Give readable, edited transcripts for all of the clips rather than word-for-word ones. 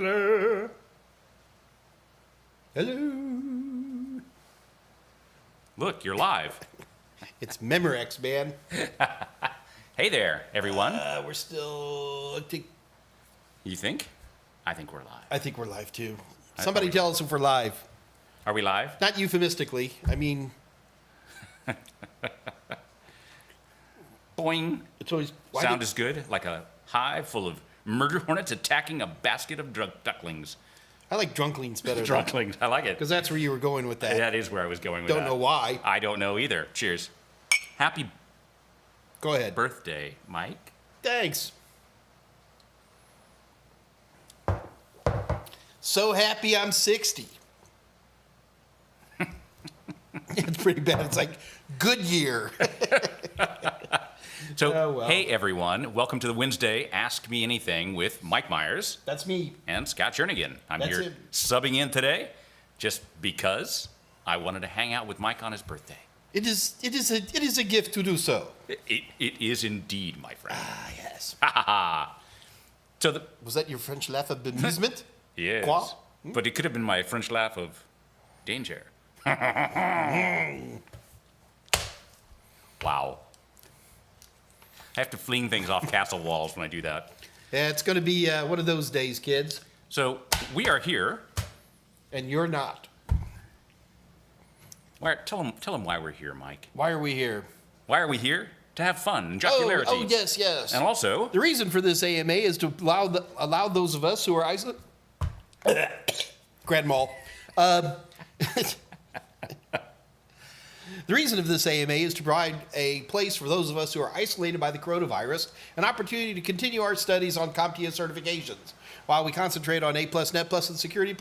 Hello. Hello. Look, you're live. It's Memorex, man. Hey there, everyone. We're still. You think? I think we're live. I think we're live too. Somebody tell us if we're live. Are we live? Not euphemistically. I mean. Boing. It's always. Sound is good, like a hive full of murder hornets attacking a basket of ducklings. I like drunklings better. Drunklings, I like it. Because that's where you were going with that. That is where I was going with Don't that. know why. I don't know either. Cheers. Happy Go ahead. birthday, Mike. Thanks. So happy I'm 60. It's pretty bad. It's like good year. So, Oh, well. Hey everyone, welcome to the Wednesday Ask Me Anything with Mike Meyers That's me. and Scott Jernigan. I'm That's here him. subbing in today just because I wanted to hang out with Mike on his birthday. It is a gift to do so. It is indeed, my friend. Ah, yes. Ha ha ha. So Was that your French laugh of bemusement? yes, Quoi? but it could have been my French laugh of danger. Wow. I have to fling things off castle walls when I do that. Yeah, it's going to be one of those days, kids. So we are here. And you're not. Tell them why we're here, Mike. Why are we here? Why are we here? To have fun and jocularity. Oh, yes. And also, The reason for this AMA is to allow those of us who are isolated. Grand Mal. The reason of this AMA is to provide a place for those of us who are isolated by the coronavirus an opportunity to continue our studies on CompTIA certifications. While we concentrate on A+, Net+, and Security+,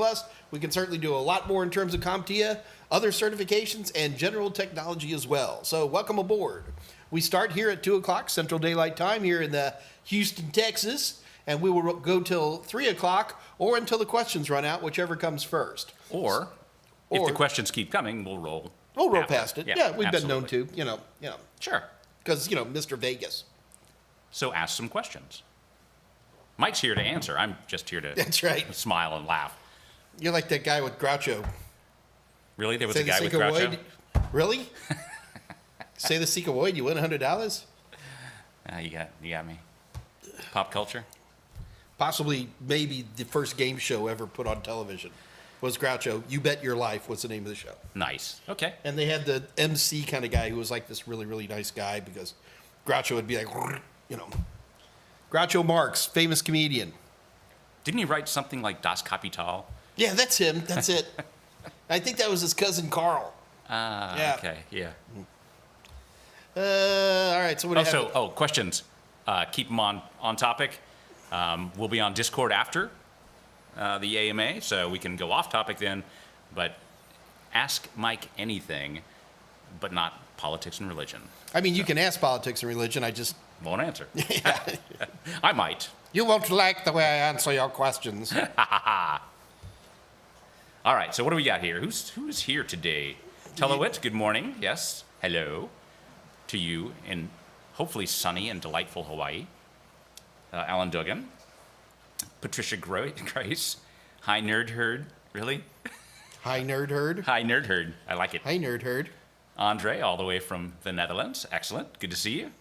we can certainly do a lot more in terms of CompTIA, other certifications, and general technology as well. So welcome aboard. We start here at 2 o'clock Central Daylight Time here in Houston, Texas, and we will go till 3 o'clock or until the questions run out, whichever comes first. or if the questions keep coming, we'll roll. We'll roll after. past it. Yeah, we've been known absolutely. to, Sure. because, Mr. Vegas. So ask some questions. Mike's here to answer. I'm just here to That's right. smile and laugh. You're like that guy with Groucho. Really? There was Say a the guy with Seeker Groucho? Void. Really? Say the Seeker Void, you win $100? You got me. Pop culture? Possibly, maybe the first game show ever put on television was Groucho. You Bet Your Life was the name of the show. Nice. Okay. And they had the MC kind of guy who was like this really, really nice guy because Groucho would be like, Groucho Marx, famous comedian. Didn't he write something like Das Kapital? Yeah, that's him. That's it. I think that was his cousin Carl. Yeah. Okay. Yeah. All right, so what do you have? Questions. Keep them on topic. We'll be on Discord after the AMA, so we can go off topic then. But ask Mike anything, but not politics and religion. I mean, you can ask politics and religion. I just Won't answer. I might. You won't like the way I answer your questions. All right, so what do we got here? Who's here today? Telowit, good morning. Yes, hello to you in hopefully sunny and delightful Hawaii. Alan Duggan. Patricia Grace. Hi, Nerd Herd. Really? Hi, Nerd Herd. Hi, Nerd Herd. I like it. Hi, Nerd Herd. Andre, all the way from the Netherlands. Excellent. Good to see you.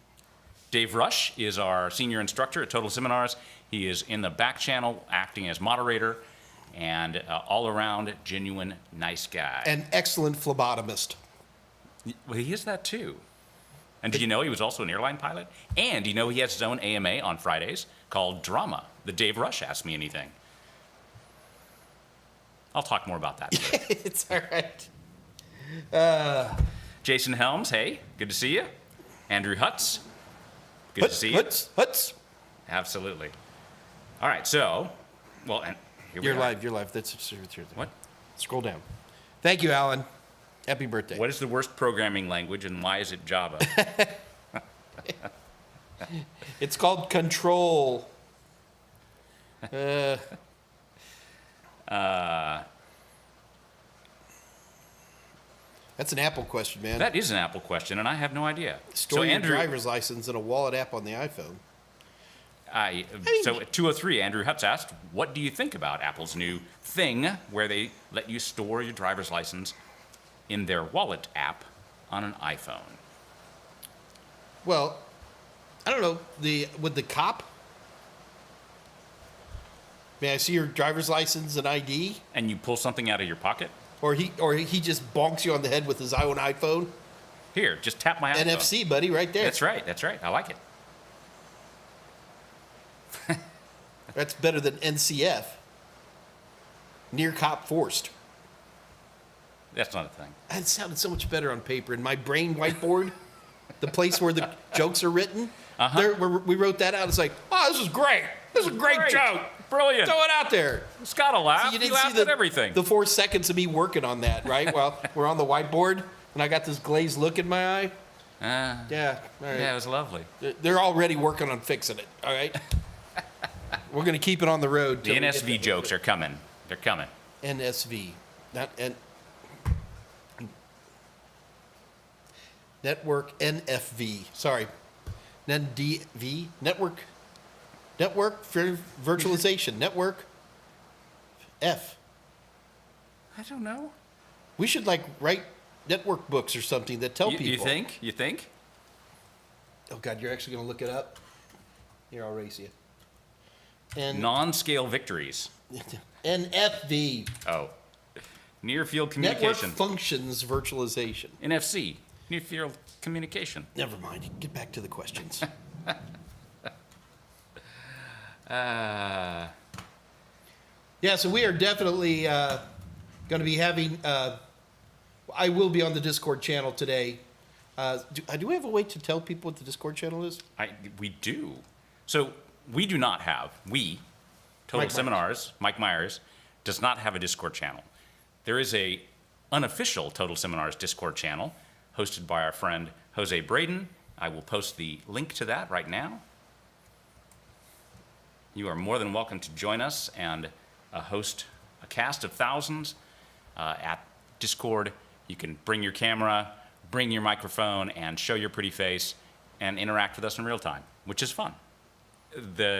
Dave Rush is our senior instructor at Total Seminars. He is in the back channel acting as moderator and all around genuine nice guy. An excellent phlebotomist. Well, he is that too. And do you know he was also an airline pilot? And do you know he has his own AMA on Fridays called Drama, the Dave Rush Ask Me Anything. I'll talk more about that later. It's all right. Jason Helms, hey, good to see you. Andrew Hutz, good to see you. Hutz. Absolutely. All right, so, well, and here we are. You're live. That's What? Scroll down. Thank you, Alan. Happy birthday. What is the worst programming language and why is it Java? It's called Control. That's an Apple question, man. That is an Apple question, and I have no idea. Store so your Andrew, driver's license in a wallet app on the iPhone. So at 2:03, Andrew Hutz asked, what do you think about Apple's new thing where they let you store your driver's license in their wallet app on an iPhone? Well, I don't know. Would the cop? May I see your driver's license and ID? And you pull something out of your pocket? Or he just bonks you on the head with his own iPhone? Here, just tap my iPhone. NFC, buddy, right there. That's right. I like it. That's better than NCF. Near cop forced. That's not a thing. That sounded so much better on paper. In my brain whiteboard, the place where the jokes are written, we wrote that out. It's like, oh, this is great. This is a great joke. Brilliant. Throw it out there. It's got to laugh. See, you didn't laughed see at everything. The 4 seconds of me working on that, right? While we're on the whiteboard, and I got this glazed look in my eye. Yeah, all right. Yeah, it was lovely. They're already working on fixing it, all right? We're going to keep it on the road. The NSV jokes are coming. They're coming. NSV. Not N. Network NFV. Sorry. NDV. Network for virtualization. Network F. I don't know. We should write network books or something that tell people. You think? You think? Oh God, you're actually going to look it up? Here, I'll race you. Non-scale victories. NFV. Oh. Near field Network communication. functions virtualization. NFC. Near field communication. Never mind. Get back to the questions. Yeah, so we are definitely going to be having. I will be on the Discord channel today. Do we have a way to tell people what the Discord channel is? We do. So we do not have. Total Seminars, Mike Meyers, does not have a Discord channel. There is a unofficial Total Seminars Discord channel hosted by our friend Jose Braden. I will post the link to that right now. You are more than welcome to join us and host a cast of thousands at Discord. You can bring your camera, bring your microphone, and show your pretty face and interact with us in real time, which is fun.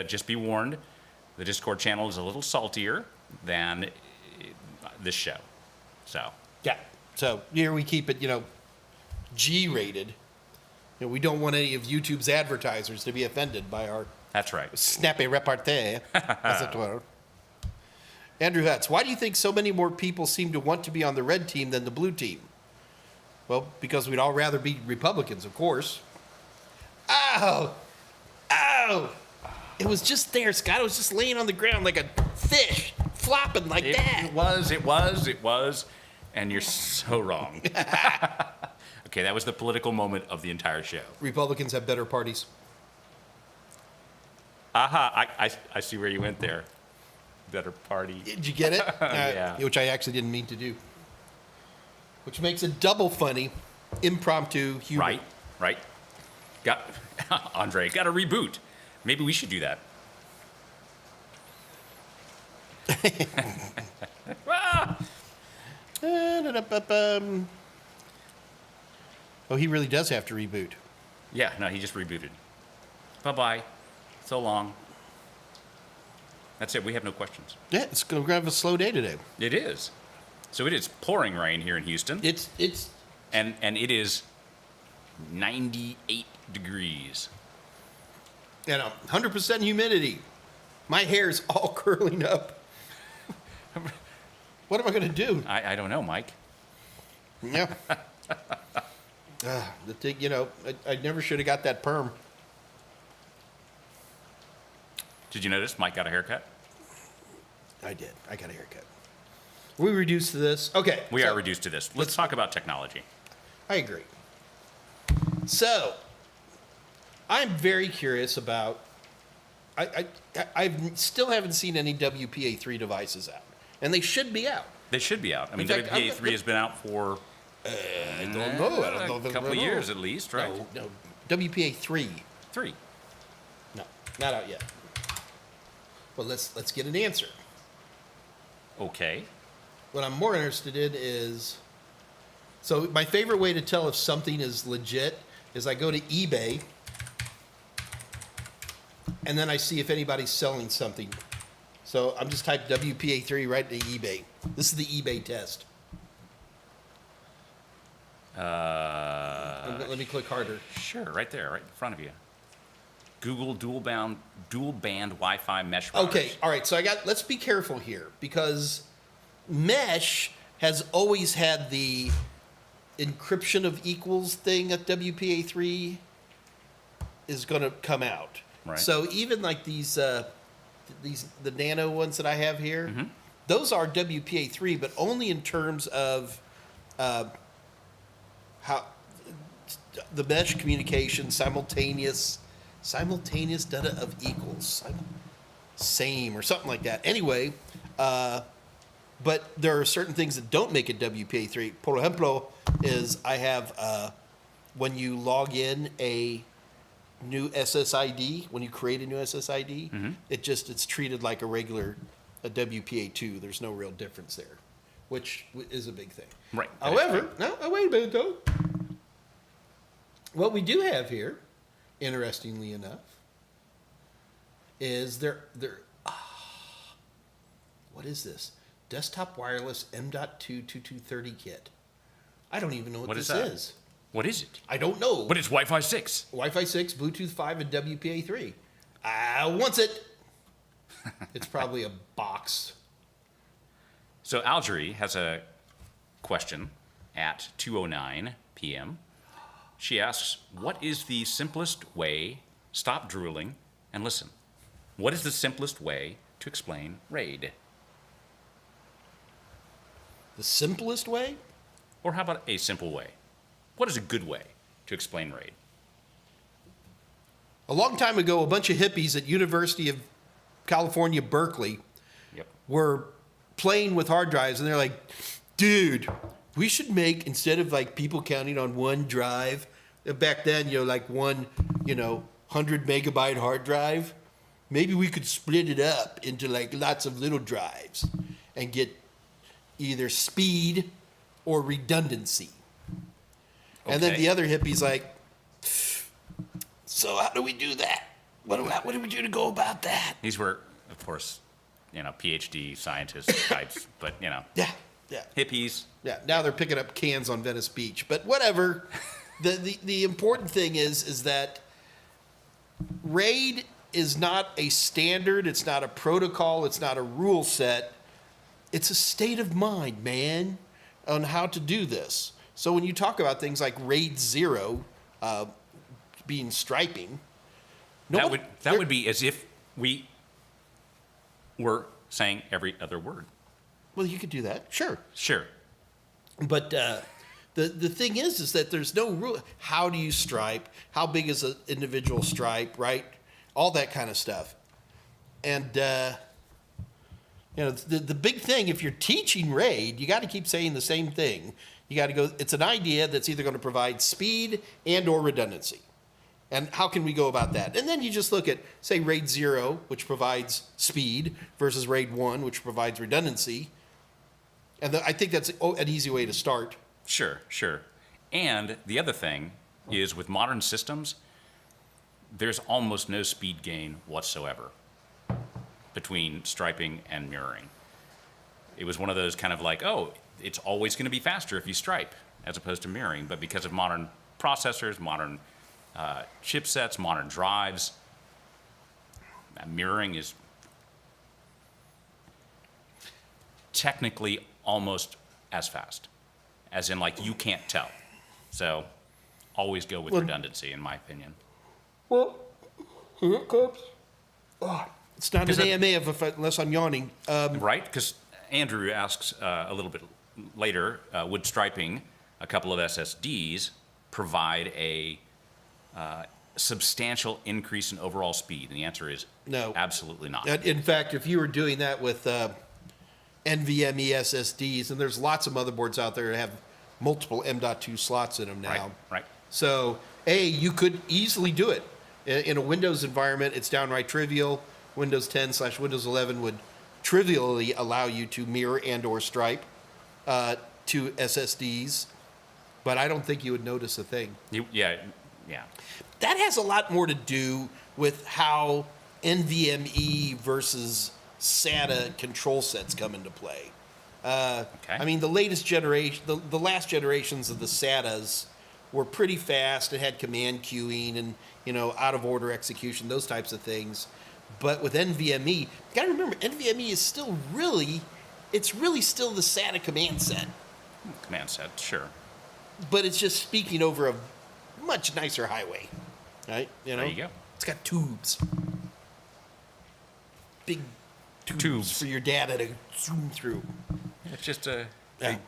Just be warned, the Discord channel is a little saltier than this show. So yeah. So here we keep it, G-rated. We don't want any of YouTube's advertisers to be offended by our that's right. snappy repartee, as it were. Andrew Hutz, why do you think so many more people seem to want to be on the red team than the blue team? Well, because we'd all rather be Republicans, of course. Ow! Ow! It was just there, Scott. It was just laying on the ground like a fish, flopping like that. It was. And you're so wrong. Okay, that was the political moment of the entire show. Republicans have better parties. I see where you went there. Better party. Did you get it? Yeah. Which I actually didn't mean to do. Which makes it double funny, impromptu humor. Right. Andre, got to reboot. Maybe we should do that. Oh, he really does have to reboot. Yeah, no, he just rebooted. Bye-bye. So long. That's it. We have no questions. Yeah, it's going to have a slow day today. It is. So it is pouring rain here in Houston. It's and it is 98 degrees. And 100% humidity. My hair's all curling up. What am I going to do? I don't know, Mike. Yeah. The thing, I never should have got that perm. Did you notice Mike got a haircut? I did. I got a haircut. We reduced to this. Okay. We are reduced to this. Let's talk about technology. I agree. So, I'm very curious about. I still haven't seen any WPA3 devices out, and they should be out. They should be out. I mean, In fact, WPA3 has been out for I don't know. I don't know. a couple of years at least, right? No. WPA3. 3. No, not out yet. Well, let's get an answer. Okay. What I'm more interested in is, so my favorite way to tell if something is legit is I go to eBay and then I see if anybody's selling something. So I'm just type WPA3 right into eBay. This is the eBay test. Let me click harder. Sure, right there, right in front of you. Google dual band Wi-Fi mesh routers. Okay, all right. So let's be careful here because mesh has always had the encryption of equals thing at WPA3 is going to come out. Right. So even like the nano ones that I have here, those are WPA3, but only in terms of how the mesh communication simultaneous data of equals same or something like that. Anyway, but there are certain things that don't make it WPA3. Por ejemplo, is I have when you log in a new SSID, when you create a new SSID, it's treated like a regular WPA2. There's no real difference there, which is a big thing. Right. However, wait a minute though. What we do have here, interestingly enough, is what is this? Desktop wireless M.2 2230 kit. I don't even know what this is. What is it? I don't know. But it's Wi-Fi 6. Wi-Fi 6, Bluetooth 5, and WPA3. I want it. It's probably a box. So Algerie has a question at 2:09 p.m. She asks, what is the simplest way, stop drooling and listen. What is the simplest way to explain RAID? The simplest way? Or how about a simple way? What is a good way to explain RAID? A long time ago, a bunch of hippies at University of California, Berkeley, were playing with hard drives, and they're like, dude, we should make, instead of like people counting on one drive, back then, like one, 100 megabyte hard drive, maybe we could split it up into like lots of little drives and get either speed or redundancy. Okay. And then the other hippie's like, so how do we do that? What do we do to go about that? These were, of course, PhD scientist types, but, Yeah. hippies. Yeah, now they're picking up cans on Venice Beach. But whatever. The important thing is that RAID is not a standard. It's not a protocol. It's not a rule set. It's a state of mind, man, on how to do this. So when you talk about things like RAID 0 being striping, that would be as if we were saying every other word. Well, you could do that. Sure. But the thing is that there's no rule. How do you stripe? How big is an individual stripe, right? All that kind of stuff. And, the big thing, if you're teaching RAID, you got to keep saying the same thing. You got to go, it's an idea that's either going to provide speed and or redundancy. And how can we go about that? And then you just look at, say, RAID 0, which provides speed, versus RAID 1, which provides redundancy. And I think that's an easy way to start. Sure. And the other thing is with modern systems, there's almost no speed gain whatsoever between striping and mirroring. It was one of those kind of like, it's always going to be faster if you stripe as opposed to mirroring. But because of modern processors, modern chipsets, modern drives, mirroring is technically almost as fast, as in like you can't tell. So always go with redundancy, in my opinion. Well, here it comes. It's not an AMA unless I'm yawning. Right, because Andrew asks a little bit later, would striping a couple of SSDs provide a substantial increase in overall speed? And the answer is no, absolutely not. In fact, if you were doing that with NVMe SSDs, and there's lots of motherboards out there that have multiple M.2 slots in them now. Right. So, you could easily do it. In a Windows environment, it's downright trivial. Windows 10/Windows 11 would trivially allow you to mirror and or stripe to SSDs, but I don't think you would notice a thing. Yeah. That has a lot more to do with how NVMe versus SATA control sets come into play. Okay. I mean, the latest generation, the last generations of the SATAs were pretty fast. It had command queuing and, out of order execution, those types of things. But with NVMe, you got to remember, NVMe is still it's really still the SATA command set. Command set, sure. But it's just speaking over a much nicer highway, right? There you go. It's got tubes. Big Tubes. for your data to zoom through. It's just a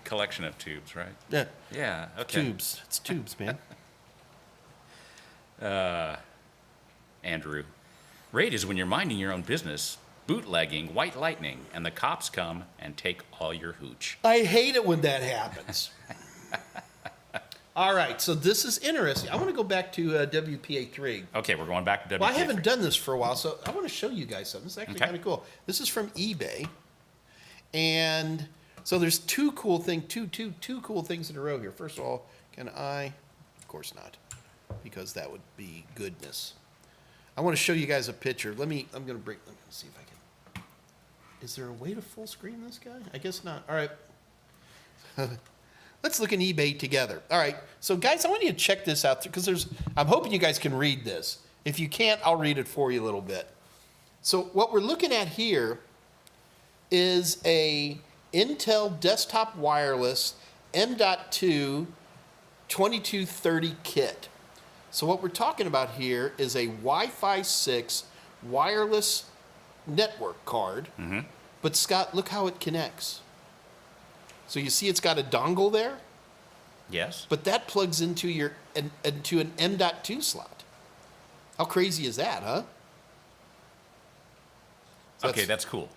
collection of tubes, right? Yeah. Yeah, okay. Tubes. It's tubes, man. Andrew. Raid is when you're minding your own business, bootlegging, white lightning, and the cops come and take all your hooch. I hate it when that happens. All right, so this is interesting. I want to go back to WPA3. Okay, we're going back to WPA3. Well, I haven't done this for a while, so I want to show you guys something. It's actually Okay. kind of cool. This is from eBay, and so there's two cool things in a row here. First of all, can I? Of course not, because that would be goodness. I want to show you guys a picture. I'm going to let me see if I can. Is there a way to full screen this guy? I guess not. All right. Let's look in eBay together. All right. So, guys, I want you to check this out because I'm hoping you guys can read this. If you can't, I'll read it for you a little bit. So, what we're looking at here is a Intel desktop wireless M.2 2230 kit. So, what we're talking about here is a Wi-Fi 6 wireless network card. Mm-hmm. But, Scott, look how it connects. So you see it's got a dongle there? Yes. But that plugs into an M.2 slot. How crazy is that, huh? So Okay, that's cool.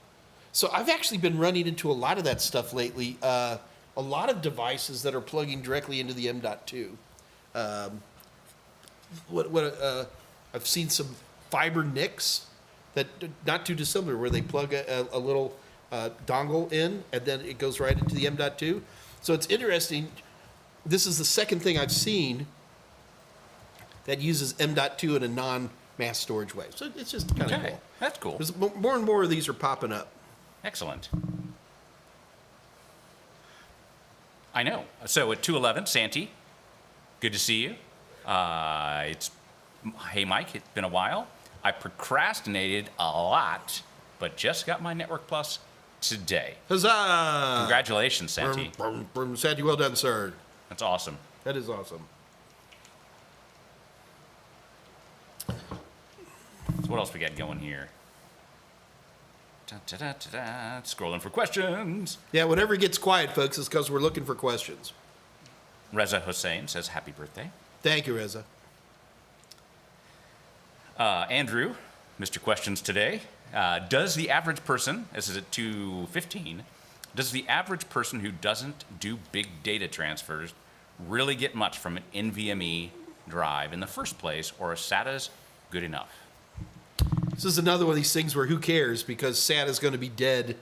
So I've actually been running into a lot of that stuff lately. A lot of devices that are plugging directly into the M.2. I've seen some fiber NICs that not too dissimilar, where they plug a little dongle in, and then it goes right into the M.2. So it's interesting. This is the second thing I've seen that uses M.2 in a non-mass storage way. So it's just kind of cool. That's cool. There's more and more of these are popping up. Excellent. I know. So at 211, Santi, good to see you. Hey, Mike, it's been a while. I procrastinated a lot, but just got my Network Plus today. Huzzah! Congratulations, Santi. Santi, well done, sir. That's awesome. That is awesome. So what else we got going here? Da-da-da-da-da. Scrolling for questions. Yeah, whenever it gets quiet, folks, it's because we're looking for questions. Reza Hussein says, happy birthday. Thank you, Reza. Andrew, Mr. Questions today. Does the average person, this is at 2:15, does the average person who doesn't do big data transfers really get much from an NVMe drive in the first place, or is SATA's good enough? This is another one of these things where who cares, because SATA is going to be dead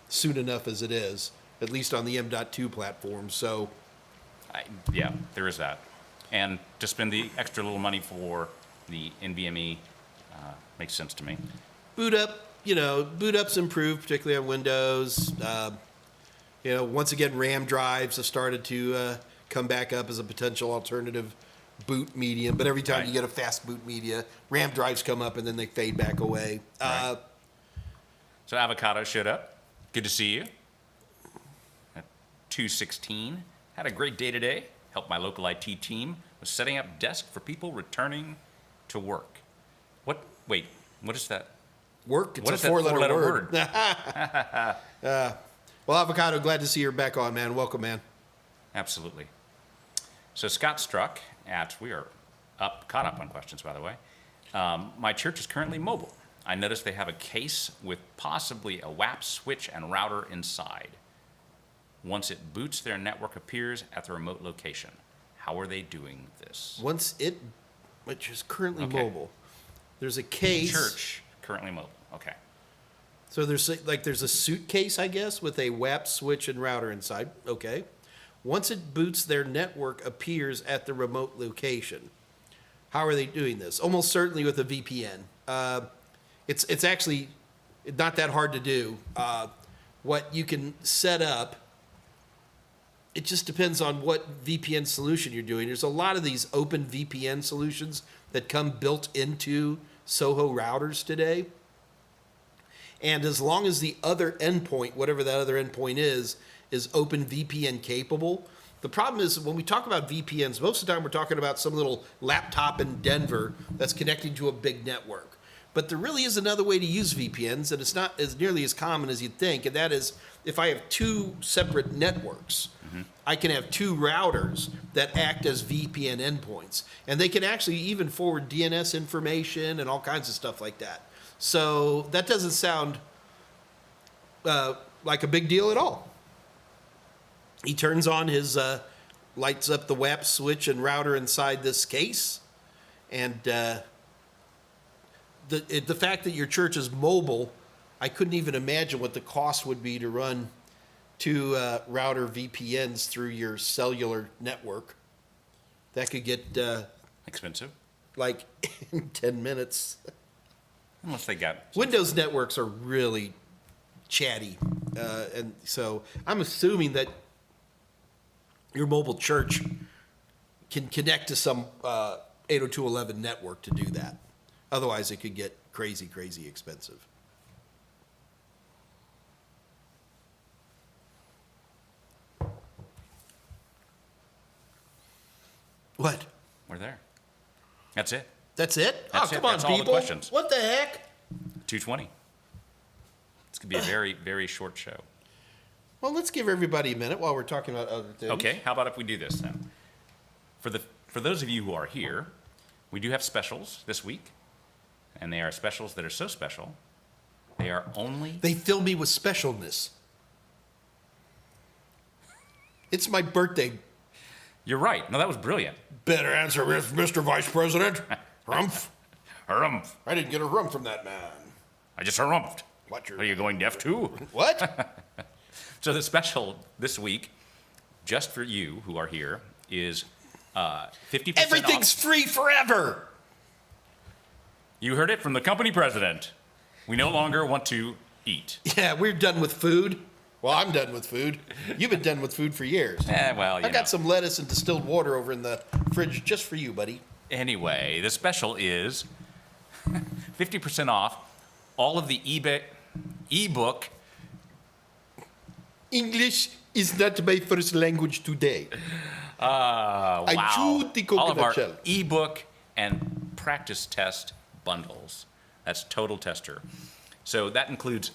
soon enough as it is, at least on the M.2 platform. So, Yeah, there is that. And to spend the extra little money for the NVMe makes sense to me. boot up's improved, particularly on Windows. Once again, RAM drives have started to come back up as a potential alternative boot medium. But every time Right. you get a fast boot media, RAM drives come up and then they fade back away. Right. So Avocado showed up. Good to see you. At 2:16, had a great day today. Helped my local IT team with setting up desk for people returning to work. Wait, what is that? Work, it's What a is that four-letter four-letter word. Well, Avocado, glad to see you're back on, man. Welcome, man. Absolutely. So Scott Struck we are caught up on questions, by the way. My church is currently mobile. I noticed they have a case with possibly a WAP switch and router inside. Once it boots, their network appears at the remote location. How are they doing this? Which is currently Okay. mobile, there's a case. Church, currently mobile. Okay. So there's a suitcase, I guess, with a WAP switch and router inside. Okay. Once it boots, their network appears at the remote location. How are they doing this? Almost certainly with a VPN. It's actually not that hard to do. What you can set up, it just depends on what VPN solution you're doing. There's a lot of these open VPN solutions that come built into Soho routers today. And as long as the other endpoint, whatever that other endpoint is open VPN capable. The problem is when we talk about VPNs, most of the time we're talking about some little laptop in Denver that's connecting to a big network. But there really is another way to use VPNs, and it's not as nearly as common as you'd think, and that is if I have two separate networks, I can have two routers that act as VPN endpoints. And they can actually even forward DNS information and all kinds of stuff like that. So that doesn't sound like a big deal at all. He turns on his, lights up the WAP switch and router inside this case. And the fact that your church is mobile, I couldn't even imagine what the cost would be to run two router VPNs through your cellular network. That could get Expensive. like in 10 minutes. Unless they got... Windows networks are really chatty. And so I'm assuming that your mobile church can connect to some 802.11 network to do that. Otherwise, it could get crazy, crazy expensive. What? We're there. That's it. That's it? That's oh, it. come on, That's all the people. questions. What the heck? 2:20. It's going to be a very, very short show. Well, let's give everybody a minute while we're talking about other things. Okay, how about if we do this then? For those of you who are here, we do have specials this week, and they are specials that are so special, they are only... They fill me with specialness. It's my birthday. You're right. No, that was brilliant. Better answer, Mr. Vice President. Rumph. Harumph. I didn't get a rump from that man. I just harumphed. What? Are you going deaf too? What? So the special this week, just for you who are here, is 50% Everything's off. free forever. You heard it from the company president. We no longer want to eat. Yeah, we're done with food. Well, I'm done with food. You've been done with food for years. Well, I've got some lettuce and distilled water over in the fridge just for you, buddy. Anyway, the special is 50% off all of the ebook. English is not my first language today. Wow. I chewed the all of coconut our shell. ebook and practice test bundles. That's Total Tester. So that includes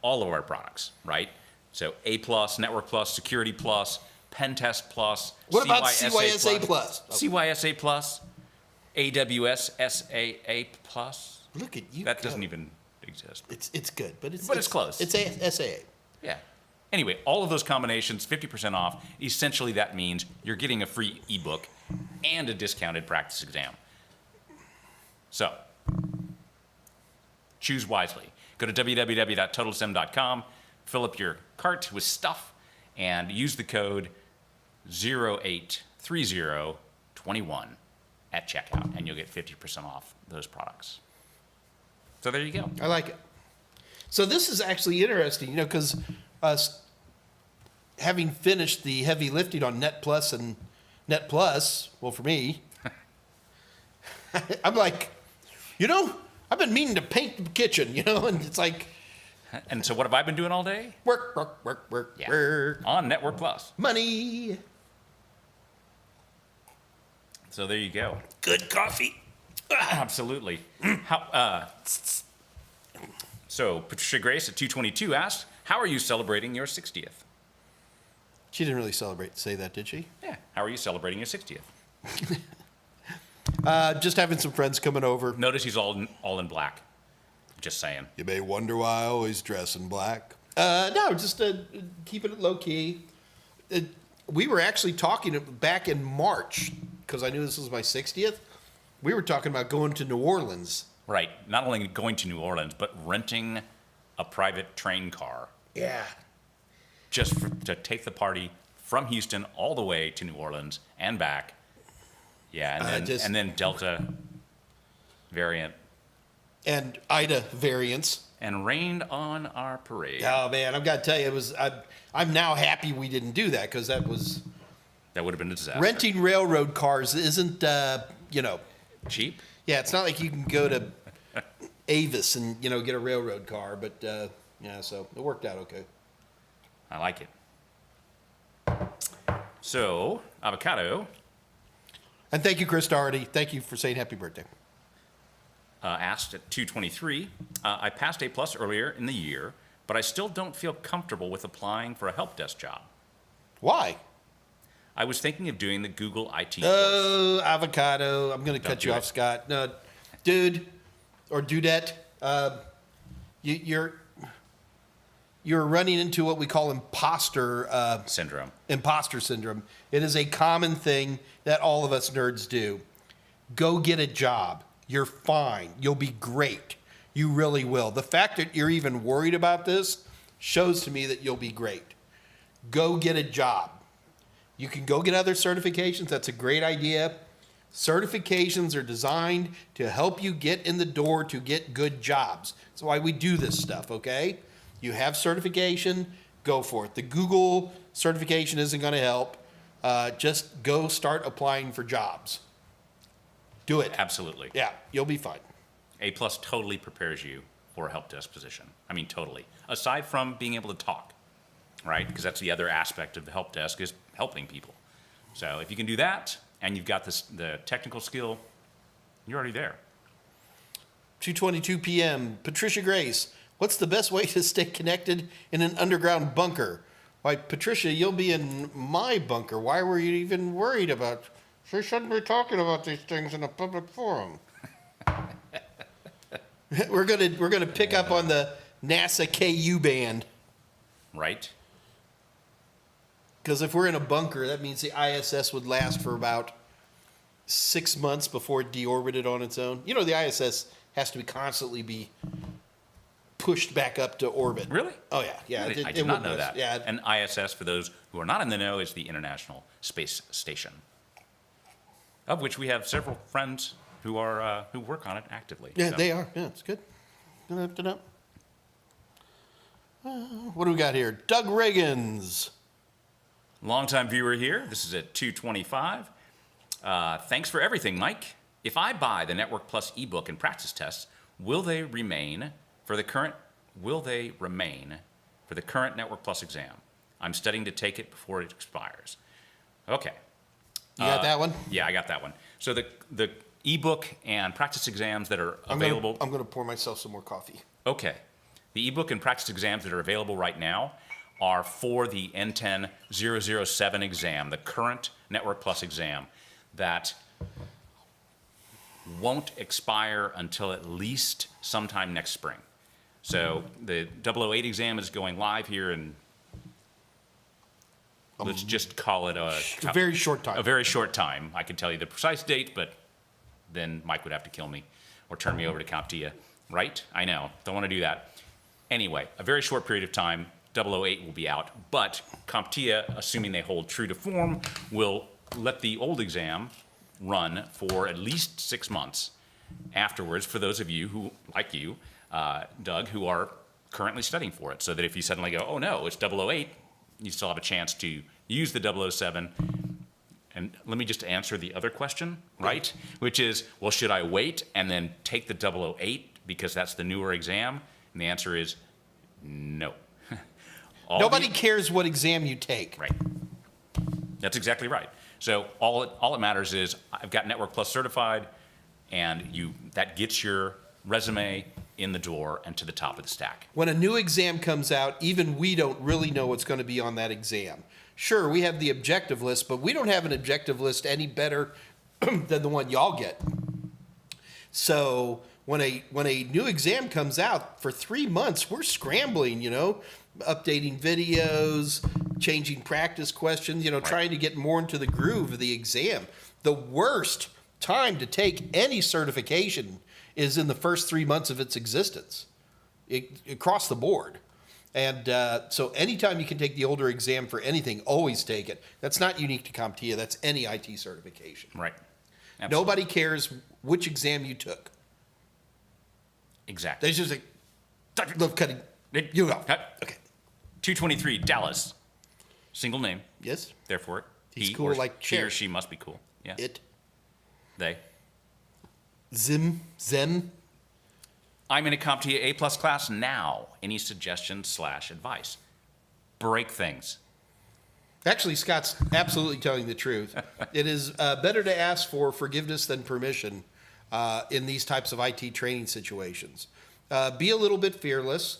all of our products, right? So A+, Network Plus, Security Plus, Pen Test Plus. What about CYSA Plus? CYSA Plus, AWS SAA Plus. Look at you. That doesn't even exist. It's good, but it's close. It's a SAA. Yeah. Anyway, all of those combinations, 50% off. Essentially, that means you're getting a free ebook and a discounted practice exam. So, choose wisely. Go to www.totalsim.com, fill up your cart with stuff, and use the code 083021 at checkout, and you'll get 50% off those products. So there you go. I like it. So this is actually interesting, because us having finished the heavy lifting on Net Plus and Net Plus, well, for me, I'm like, I've been meaning to paint the kitchen, and it's like. And so what have I been doing all day? Work, Yeah. work. On Network Plus. Money. So there you go. Good coffee. Absolutely. So Patricia Grace at 222 asked, how are you celebrating your 60th? She didn't really say that, did she? Yeah. How are you celebrating your 60th? Just having some friends coming over. Notice he's all in black. Just saying. You may wonder why I always dress in black. No, just keeping it low key. We were actually talking back in March, because I knew this was my 60th. We were talking about going to New Orleans. Right. Not only going to New Orleans, but renting a private train car. Yeah. Just to take the party from Houston all the way to New Orleans and back. Yeah, and then Delta variant. and IDA variants. And rained on our parade. Oh man, I've got to tell you, I'm now happy we didn't do that because that would have been a disaster. Renting railroad cars isn't cheap. Yeah, it's not like you can go to Avis and get a railroad car, but so it worked out okay. I like it. So, Avocado. And thank you, Chris Doherty. Thank you for saying happy birthday. Asked at 223, I passed A+ earlier in the year, but I still don't feel comfortable with applying for a help desk job. Why? I was thinking of doing the Google IT course. Oh, Avocado. I'm going to cut you off, Scott. No, dude, or dudette, you're running into what we call imposter syndrome. Imposter syndrome. It is a common thing that all of us nerds do. Go get a job. You're fine. You'll be great. You really will. The fact that you're even worried about this shows to me that you'll be great. Go get a job. You can go get other certifications. That's a great idea. Certifications are designed to help you get in the door to get good jobs. That's why we do this stuff, okay? You have certification, go for it. The Google certification isn't going to help. Just go start applying for jobs. Do it. Absolutely. Yeah, you'll be fine. A+ totally prepares you for a help desk position. I mean, totally. Aside from being able to talk, right? Because that's the other aspect of the help desk is helping people. So if you can do that and you've got the technical skill, you're already there. 2:22 p.m. Patricia Grace, what's the best way to stay connected in an underground bunker? Why, Patricia, you'll be in my bunker. Why were you even worried about? She shouldn't be talking about these things in a public forum. We're gonna pick up on the NASA KU band. Right. Because if we're in a bunker, that means the ISS would last for about 6 months before it deorbited on its own. The ISS has to constantly be pushed back up to orbit. Really? Oh, yeah. Really? I did not know that. Yeah. And ISS, for those who are not in the know, is the International Space Station, of which we have several friends who work on it actively. Yeah, so. They are. Yeah, it's good. What do we got here? Doug Reagans. Longtime viewer here. This is at 225. Thanks for everything, Mike. If I buy the Network Plus ebook and practice tests, will they remain for the current Network Plus exam? I'm studying to take it before it expires. Okay. You got that one? Yeah, I got that one. So the ebook and practice exams that are available. I'm going to pour myself some more coffee. Okay. The ebook and practice exams that are available right now are for the N10 007 exam, the current Network Plus exam that won't expire until at least sometime next spring. So the 008 exam is going live here in, let's just call it a very short time. A very short time. I can tell you the precise date, but then Mike would have to kill me or turn me over to CompTIA. Right? I know. Don't want to do that. Anyway, a very short period of time, 008 will be out, but CompTIA, assuming they hold true to form, will let the old exam run for at least 6 months afterwards for those of you who, like you, Doug, who are currently studying for it, so that if you suddenly go, oh no, it's 008, you still have a chance to use the 007. And let me just answer the other question, right? Which is, well, should I wait and then take the 008 because that's the newer exam? And the answer is no. Nobody cares what exam you take. Right. That's exactly right. So all it matters is I've got Network Plus certified, and that gets your resume in the door and to the top of the stack. When a new exam comes out, even we don't really know what's going to be on that exam. Sure, we have the objective list, but we don't have an objective list any better than the one y'all get. So when a new exam comes out, for 3 months, we're scrambling, updating videos, changing practice questions, right. Trying to get more into the groove of the exam. The worst time to take any certification is in the first 3 months of its existence, across the board. And so anytime you can take the older exam for anything, always take it. That's not unique to CompTIA. That's any IT certification. Right. Absolutely. Nobody cares which exam you took. Exactly. They just like, love cutting you off. Okay. 223, Dallas. Single name. Yes. Therefore, He's cool like he or Cher. she must be cool. Yeah. It. They. Zim. Zen. I'm in a CompTIA A+ class now. Any suggestions/advice? Break things. Actually, Scott's absolutely telling the truth. It is better to ask for forgiveness than permission in these types of IT training situations. Be a little bit fearless.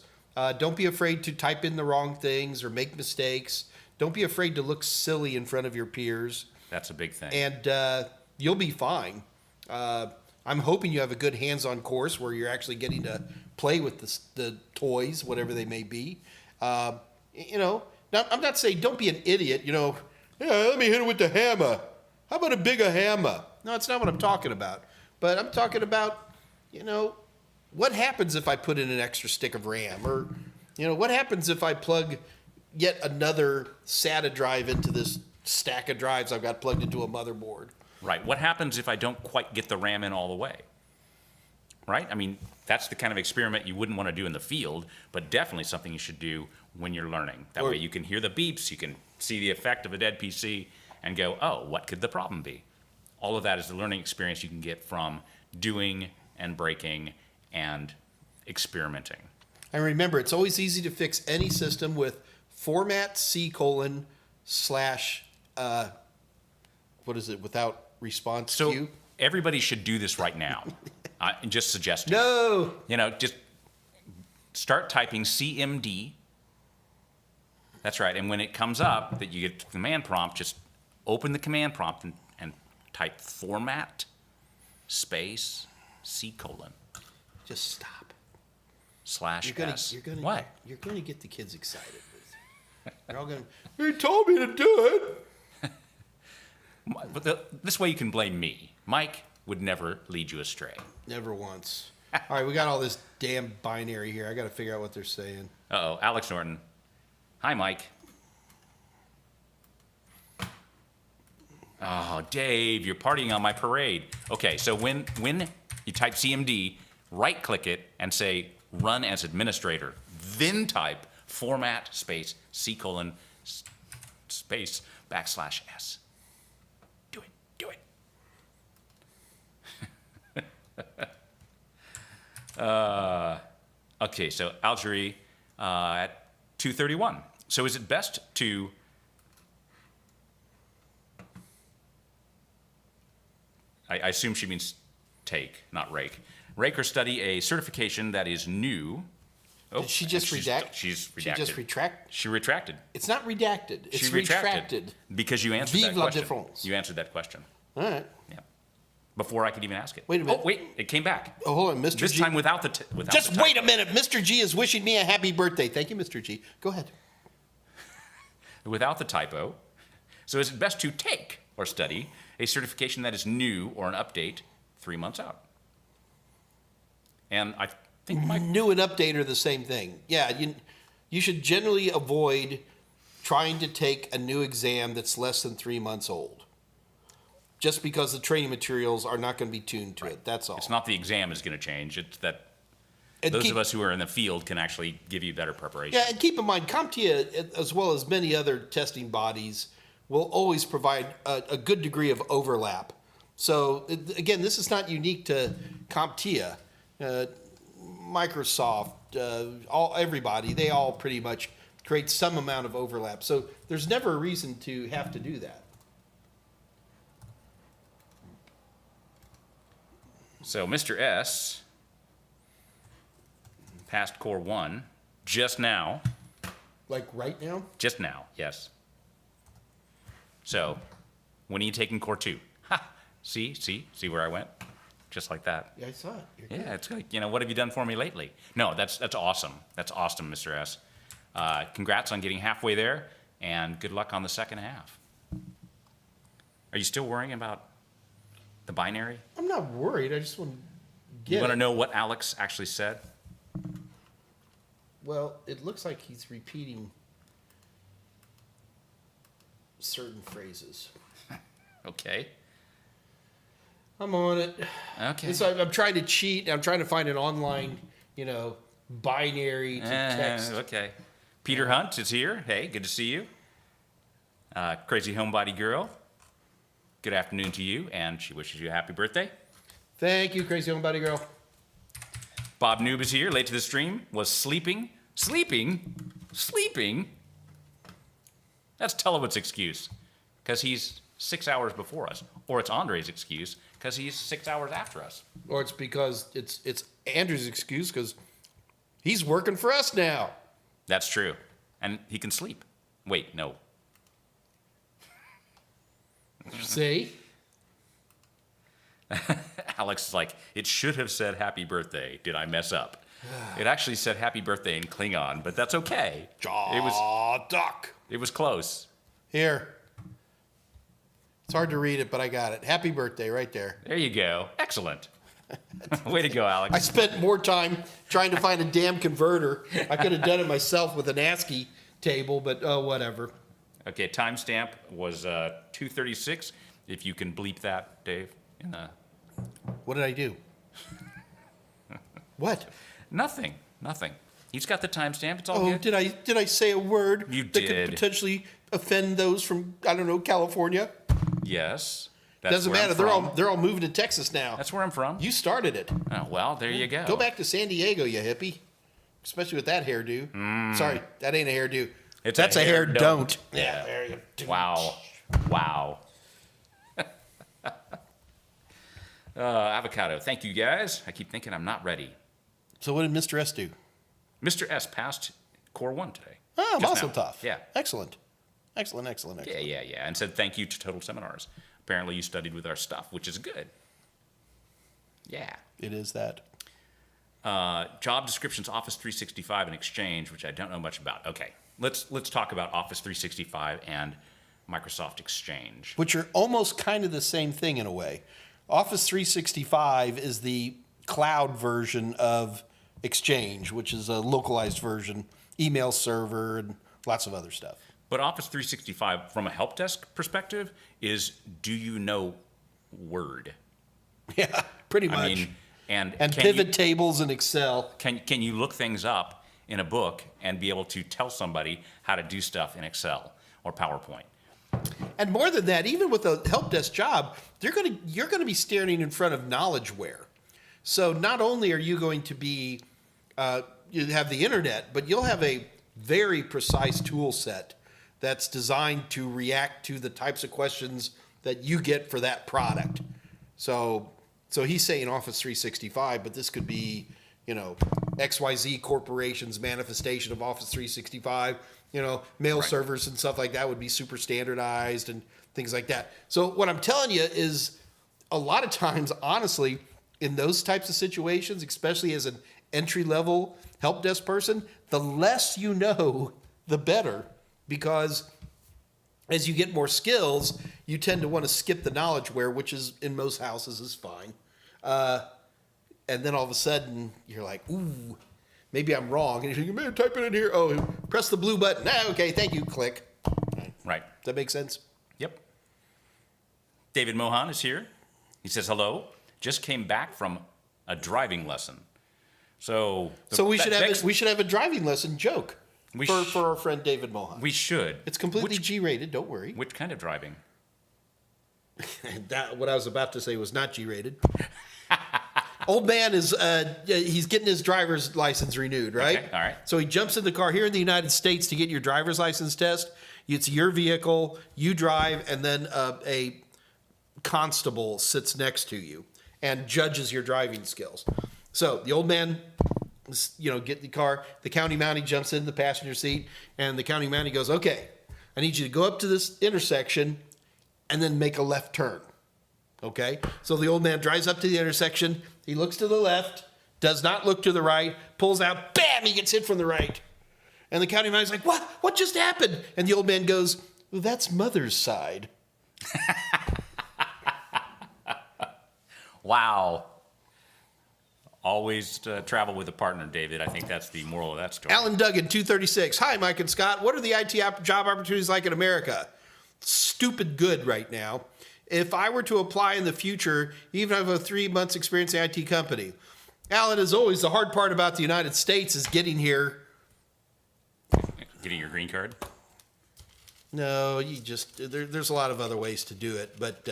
Don't be afraid to type in the wrong things or make mistakes. Don't be afraid to look silly in front of your peers. That's a big thing. And you'll be fine. I'm hoping you have a good hands-on course where you're actually getting to play with the toys, whatever they may be. Now, I'm not saying don't be an idiot, yeah, let me hit it with the hammer. How about a bigger hammer? No, that's not what I'm talking about. But I'm talking about, what happens if I put in an extra stick of RAM? Or, what happens if I plug yet another SATA drive into this stack of drives I've got plugged into a motherboard? Right. What happens if I don't quite get the RAM in all the way? Right? I mean, that's the kind of experiment you wouldn't want to do in the field, but definitely something you should do when you're learning. That way you can hear the beeps, you can see the effect of a dead PC, and go, oh, what could the problem be? All of that is the learning experience you can get from doing and breaking and experimenting. And remember, it's always easy to fix any system with format C:/, without response So queue. everybody should do this right now. Just suggesting. No! Just start typing CMD. That's right. And when it comes up that you get the command prompt, just open the command prompt and type format space C:/. Just stop. /S. You're gonna, what? You're going to get the kids excited. They're all going to, he told me to do it. But this way you can blame me. Mike would never lead you astray. Never once. All right, we got all this damn binary here. I got to figure out what they're saying. Uh-oh, Alex Norton. Hi, Mike. Oh, Dave, you're partying on my parade. Okay, so when you type CMD, right-click it and say run as administrator. Then type format space C:/ space /S. Do it. Okay, so Algerie at 231. So is it best to I assume she means take, not rake. Rake or study a certification that is new. Oh, Did she just redact? She's redacted. She just retract? She retracted. It's not redacted. It's She retracted. Because you answered Vive that la question. différence. You answered that question. All right. Yeah. Before I could even ask it. Wait a minute. Oh, wait. It came back. Oh, hold on, Mr. This G. time without the Just the wait a typo. minute. Mr. G is wishing me a happy birthday. Thank you, Mr. G. Go ahead. Without the typo. So is it best to take or study a certification that is new or an update 3 months out? And I think New and update are the same thing. Yeah, you should generally avoid trying to take a new exam that's less than 3 months old. Just because the training materials are not going to be tuned to it. That's all. it's not the exam is going to change. It's that And those of us who are in the field can actually give you better preparation. Yeah, and keep in mind, CompTIA, as well as many other testing bodies, will always provide a good degree of overlap. So, again, this is not unique to CompTIA. Microsoft, everybody, they all pretty much create some amount of overlap. So there's never a reason to have to do that. So Mr. S passed Core 1 just now. Like right now? Just now, yes. So, when are you taking Core 2? Ha! See where I went? Just like that. Yeah, I saw it. You're good. Yeah, it's like, what have you done for me lately? No, that's awesome. That's awesome, Mr. S. Congrats on getting halfway there, and good luck on the second half. Are you still worrying about the binary? I'm not worried. I just want to get You want to it. know what Alex actually said? Well, it looks like he's repeating certain phrases. Okay. I'm on it. Okay. So I'm trying to cheat. I'm trying to find an online binary to text. Okay. Peter Hunt is here. Hey, good to see you. Crazy Homebody Girl, good afternoon to you, and she wishes you a happy birthday. Thank you, Crazy Homebody Girl. Bob Noob is here, late to the stream, was sleeping. That's Telewit's excuse, because he's 6 hours before us. Or it's Andre's excuse, because he's 6 hours after us. Or it's because it's Andrew's excuse because he's working for us now. That's true. And he can sleep. Wait, no. See? Alex is like, it should have said happy birthday. Did I mess up? It actually said happy birthday in Klingon, but that's okay. Duck. It was close. Here. It's hard to read it, but I got it. Happy birthday right there. There you go. Excellent. Way to go, Alex. I spent more time trying to find a damn converter. I could have done it myself with an ASCII table, but whatever. Okay, timestamp was 2:36. If you can bleep that, Dave. What did I do? What? Nothing. He's got the timestamp. It's all good. Did I say a word You that did. could potentially offend those from, I don't know, California? Yes. That's Doesn't where matter. I'm from. They're all moving to Texas now. That's where I'm from. You started it. Oh, well, there you go. Go back to San Diego, you hippie. Especially with that hairdo. Sorry, that ain't a hairdo. That's a hair don't. Yeah. There you go. Wow. Avocado. Thank you, guys. I keep thinking I'm not ready. So what did Mr. S do? Mr. S passed Core 1 today. Oh, Just muscle now. tough. Yeah. Excellent. Excellent. Yeah. And said thank you to Total Seminars. Apparently you studied with our stuff, which is good. Yeah. It is that. Job descriptions, Office 365 and Exchange, which I don't know much about. Okay, let's talk about Office 365 and Microsoft Exchange. Which are almost kind of the same thing in a way. Office 365 is the cloud version of Exchange, which is a localized version, email server, and lots of other stuff. But Office 365, from a help desk perspective, is do you know Word? Yeah, pretty much. I mean, and pivot tables in Excel. Can you look things up in a book and be able to tell somebody how to do stuff in Excel or PowerPoint? And more than that, even with a help desk job, you're going to be standing in front of knowledgeware. So not only are you going to be you have the internet, but you'll have a very precise tool set that's designed to react to the types of questions that you get for that product. So he's saying Office 365, but this could be, XYZ Corporation's manifestation of Office 365. Mail servers and stuff like that would be super standardized and things like that. So what I'm telling you is a lot of times, honestly, in those types of situations, especially as an entry-level help desk person, the less you know, the better. Because as you get more skills, you tend to want to skip the knowledgeware, which is in most houses is fine. And then all of a sudden, you're like, ooh, maybe I'm wrong. And you may type it in here. Oh, press the blue button. Okay, thank you. Click. Right. Does that make sense? Yep. David Mohan is here. He says, hello. Just came back from a driving lesson. So we should have a driving lesson joke for our friend David Mohan. We should. It's completely G-rated. Don't worry. Which kind of driving? What I was about to say was not G-rated. Old man is he's getting his driver's license renewed, right? Okay, all right. So he jumps in the car here in the United States to get your driver's license test. It's your vehicle, you drive, and then a constable sits next to you and judges your driving skills. So the old man, get in the car. The county mountie jumps in the passenger seat, and the county mountie goes, "Okay, I need you to go up to this intersection and then make a left turn." Okay? So the old man drives up to the intersection. He looks to the left, does not look to the right, pulls out, bam, he gets hit from the right. And the county manager's like, "What? What just happened?" And the old man goes, "Well, that's mother's side." Wow. Always travel with a partner, David. I think that's the moral of that story. Alan Duggan, 236. Hi, Mike and Scott. What are the IT job opportunities like in America? Stupid good right now. If I were to apply in the future, even if I have a 3 months experience in an IT company, Alan, as always, the hard part about the United States is getting here. Getting your green card? No, you just there's a lot of other ways to do it, but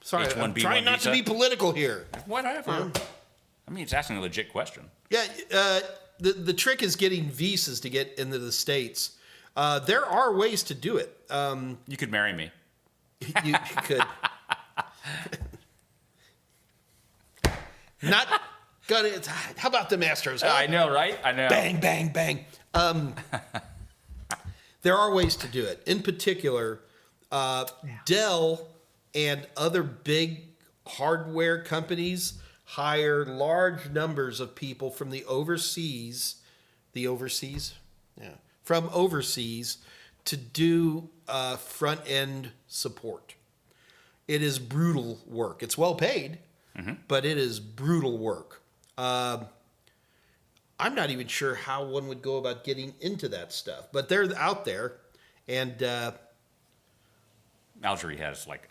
sorry, I'm H-1B1 trying not to be political here. Whatever. I mean, it's asking a legit question. Yeah, the trick is getting visas to get into the States. There are ways to do it. You could marry me. You could. Not gonna. How about the Astros? Huh? I know, right? I know. Bang, bang, bang. There are ways to do it. In particular, Dell and other big hardware companies hire large numbers of people from from overseas to do front end support. It is brutal work. It's well paid, but it is brutal work. I'm not even sure how one would go about getting into that stuff, but they're out there. And Algerie has like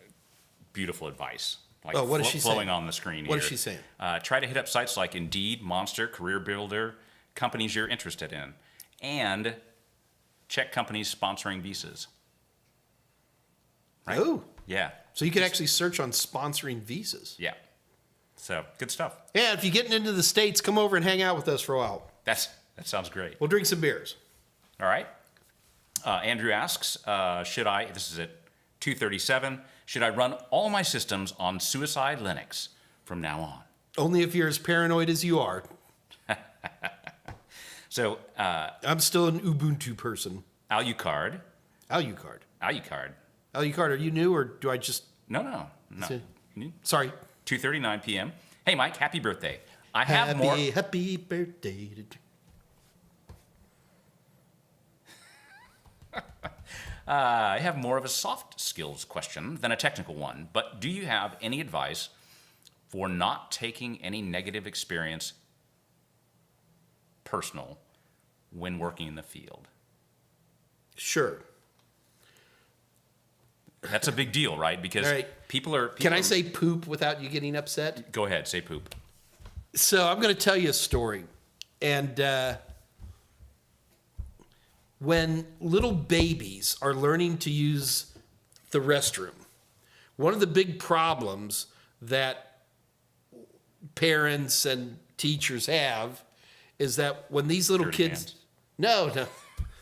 beautiful advice. Like what is she flowing saying? on the screen. What here. is she saying? Try to hit up sites like Indeed, Monster, Career Builder, companies you're interested in, and check companies sponsoring visas. Right? Oh, Yeah. so you can actually search on sponsoring visas. Yeah. So good stuff. Yeah, if you're getting into the States, come over and hang out with us for a while. That sounds great. We'll drink some beers. All right. Andrew asks, should I, this is at 2:37, should I run all my systems on Suicide Linux from now on? Only if you're as paranoid as you are. So, I'm still an Ubuntu person. Alucard. Alucard. Alucard. Alucard, are you new or do I just... No. Sorry. 2:39 p.m. Hey, Mike, happy birthday. I have more. Happy birthday. I have more of a soft skills question than a technical one, but do you have any advice for not taking any negative experience personal when working in the field? Sure. That's a big deal, right? Because All right. people Can I say poop without you getting upset? Go ahead, say poop. So I'm going to tell you a story. And when little babies are learning to use the restroom, one of the big problems that parents and teachers have is that when these little Dirty kids... hands. No.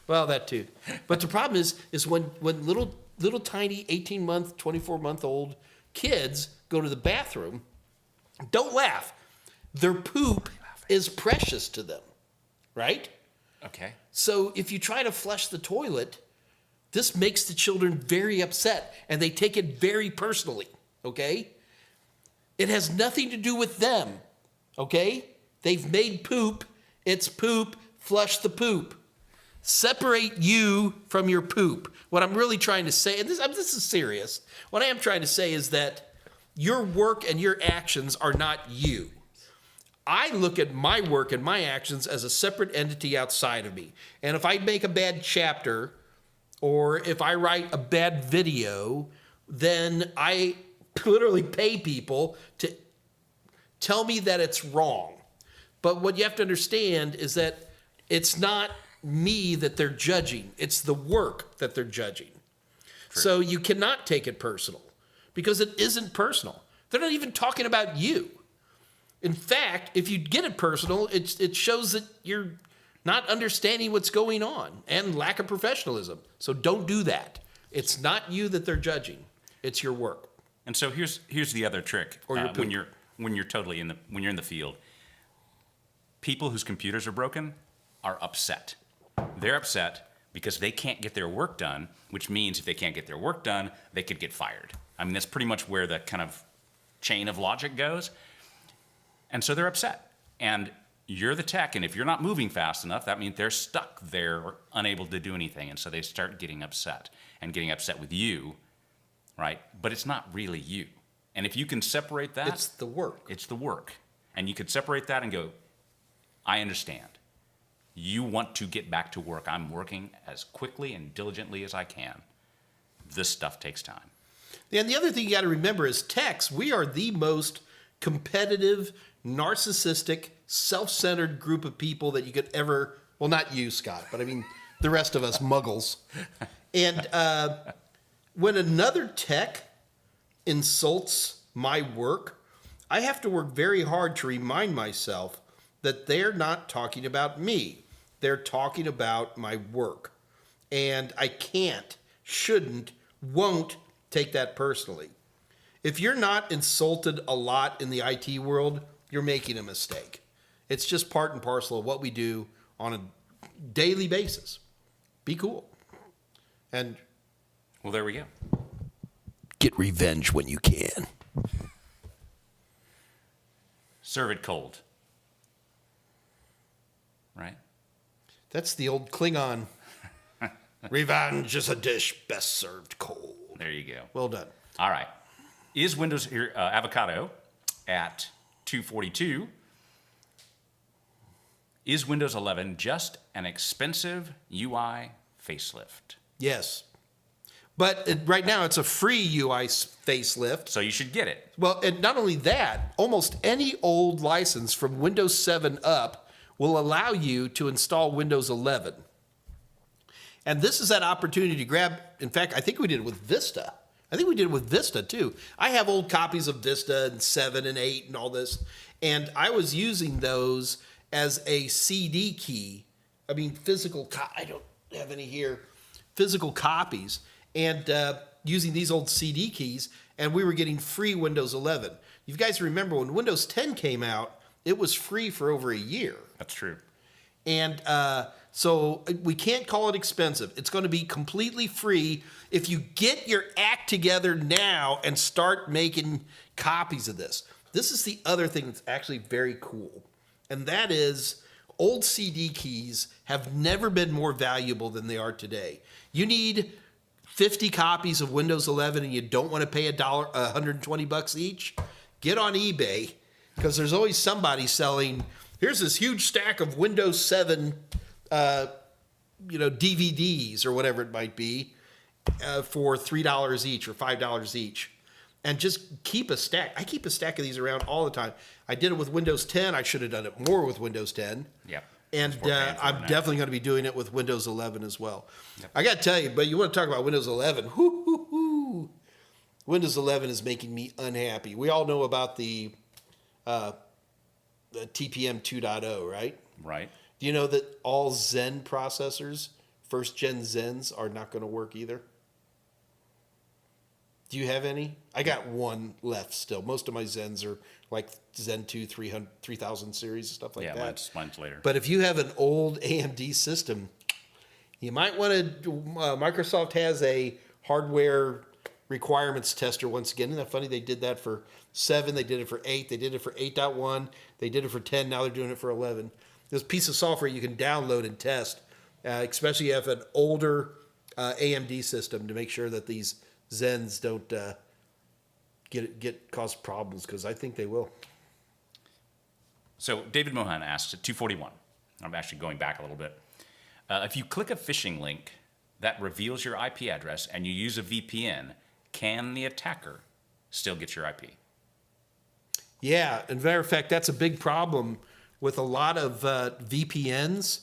Well, that too. But the problem is when little tiny 18-month, 24-month-old kids go to the bathroom, don't laugh. Their poop is precious to them, right? Okay. So if you try to flush the toilet, this makes the children very upset, and they take it very personally, okay? It has nothing to do with them, okay? They've made poop. It's poop. Flush the poop. Separate you from your poop. What I'm really trying to say, and this is serious, what I am trying to say is that your work and your actions are not you. I look at my work and my actions as a separate entity outside of me. And if I make a bad chapter or if I write a bad video, then I literally pay people to tell me that it's wrong. But what you have to understand is that it's not me that they're judging. It's the work that they're judging. True. So you cannot take it personal because it isn't personal. They're not even talking about you. In fact, if you get it personal, it shows that you're not understanding what's going on and lack of professionalism. So don't do that. It's not you that they're judging. It's your work. And so here's the other trick. Or your poop. when you're in the field, people whose computers are broken are upset. They're upset because they can't get their work done, which means if they can't get their work done, they could get fired. I mean, that's pretty much where the kind of chain of logic goes. And so they're upset. And you're the tech, and if you're not moving fast enough, that means they're stuck there or unable to do anything. And so they start getting upset and getting upset with you, right? But it's not really you. And if you can separate that... It's the work. It's the work. And you could separate that and go, I understand. You want to get back to work. I'm working as quickly and diligently as I can. This stuff takes time. And the other thing you got to remember is techs, we are the most competitive, narcissistic, self-centered group of people that you could ever, well, not you, Scott, but I mean the rest of us muggles. And when another tech insults my work, I have to work very hard to remind myself that they're not talking about me. They're talking about my work. And I can't, shouldn't, won't take that personally. If you're not insulted a lot in the IT world, you're making a mistake. It's just part and parcel of what we do on a daily basis. Be cool. And well, there we go. Get revenge when you can. Serve it cold. Right? That's the old Klingon. Revenge is a dish best served cold. There you go. Well done. All right. Is Windows here, Avocado at 242? Is Windows 11 just an expensive UI facelift? Yes. But right now it's a free UI facelift. So you should get it. Well, and not only that, almost any old license from Windows 7 up will allow you to install Windows 11. And this is that opportunity to grab, in fact, I think we did it with Vista. I think we did it with Vista too. I have old copies of Vista and 7 and 8 and all this. And I was using those as a CD key. I mean, I don't have any here. Physical copies. And using these old CD keys. And we were getting free Windows 11. You guys remember when Windows 10 came out, it was free for over a year. That's true. And so we can't call it expensive. It's going to be completely free if you get your act together now and start making copies of this. This is the other thing that's actually very cool. And that is old CD keys have never been more valuable than they are today. You need 50 copies of Windows 11 and you don't want to pay $120 each, get on eBay because there's always somebody selling. Here's this huge stack of Windows 7, DVDs or whatever it might be, for $3 each or $5 each, and just keep a stack. I keep a stack of these around all the time. I did it with Windows 10. I should have done it more with Windows 10. Yep. And I'm definitely going to be doing it with Windows 11 as well. Yep. I got to tell you, but you want to talk about Windows 11? Windows 11 is making me unhappy. We all know about the TPM 2.0, right? Right. Do you know that all Zen processors, first gen Zens, are not going to work either? Do you have any? I got one left still. Most of my Zens are like Zen 2 3000 series, stuff like that. Yeah, mine's later. But if you have an old AMD system, you might want to, Microsoft has a hardware requirements tester once again. Isn't that funny? They did that for 7, they did it for 8, they did it for 8.1, they did it for 10, now they're doing it for 11. This piece of software you can download and test, especially if you have an older AMD system, to make sure that these Zens don't cause problems, because I think they will. So David Mohan asked at 241, I'm actually going back a little bit. If you click a phishing link that reveals your IP address and you use a VPN, can the attacker still get your IP? Yeah, as a matter of fact, that's a big problem with a lot of VPNs,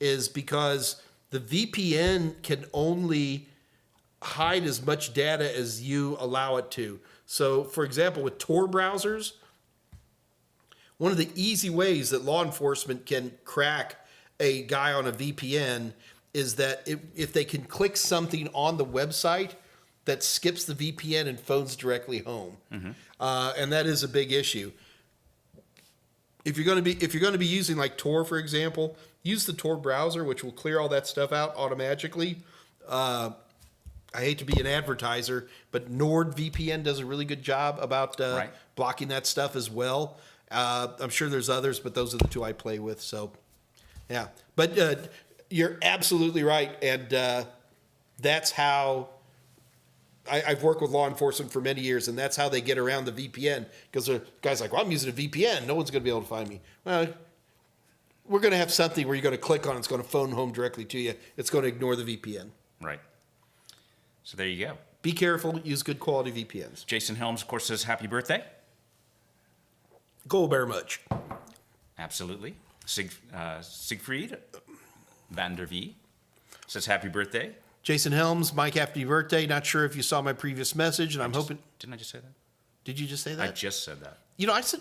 is because the VPN can only hide as much data as you allow it to. So, for example, with Tor browsers, one of the easy ways that law enforcement can crack a guy on a VPN is that if they can click something on the website that skips the VPN and phones directly home. Mm-hmm. And that is a big issue. If you're going to be using like Tor, for example, use the Tor browser, which will clear all that stuff out automatically. I hate to be an advertiser, but NordVPN does a really good job about blocking that stuff as well. I'm sure there's others, but those are the two I play with. So, yeah. But you're absolutely right, and that's how I've worked with law enforcement for many years, and that's how they get around the VPN, because the guy's like, well, I'm using a VPN. No one's going to be able to find me. Well, we're going to have something where you're going to click on it. It's going to phone home directly to you. It's going to ignore the VPN. Right. So there you go. Be careful. Use good quality VPNs. Jason Helms, of course, says happy birthday. Go bear much. Absolutely. Siegfried van der Vee says happy birthday. Jason Helms, Mike, happy birthday. Not sure if you saw my previous message, and I'm hoping. Didn't I just say that? Did you just say that? I just said that. You know, I said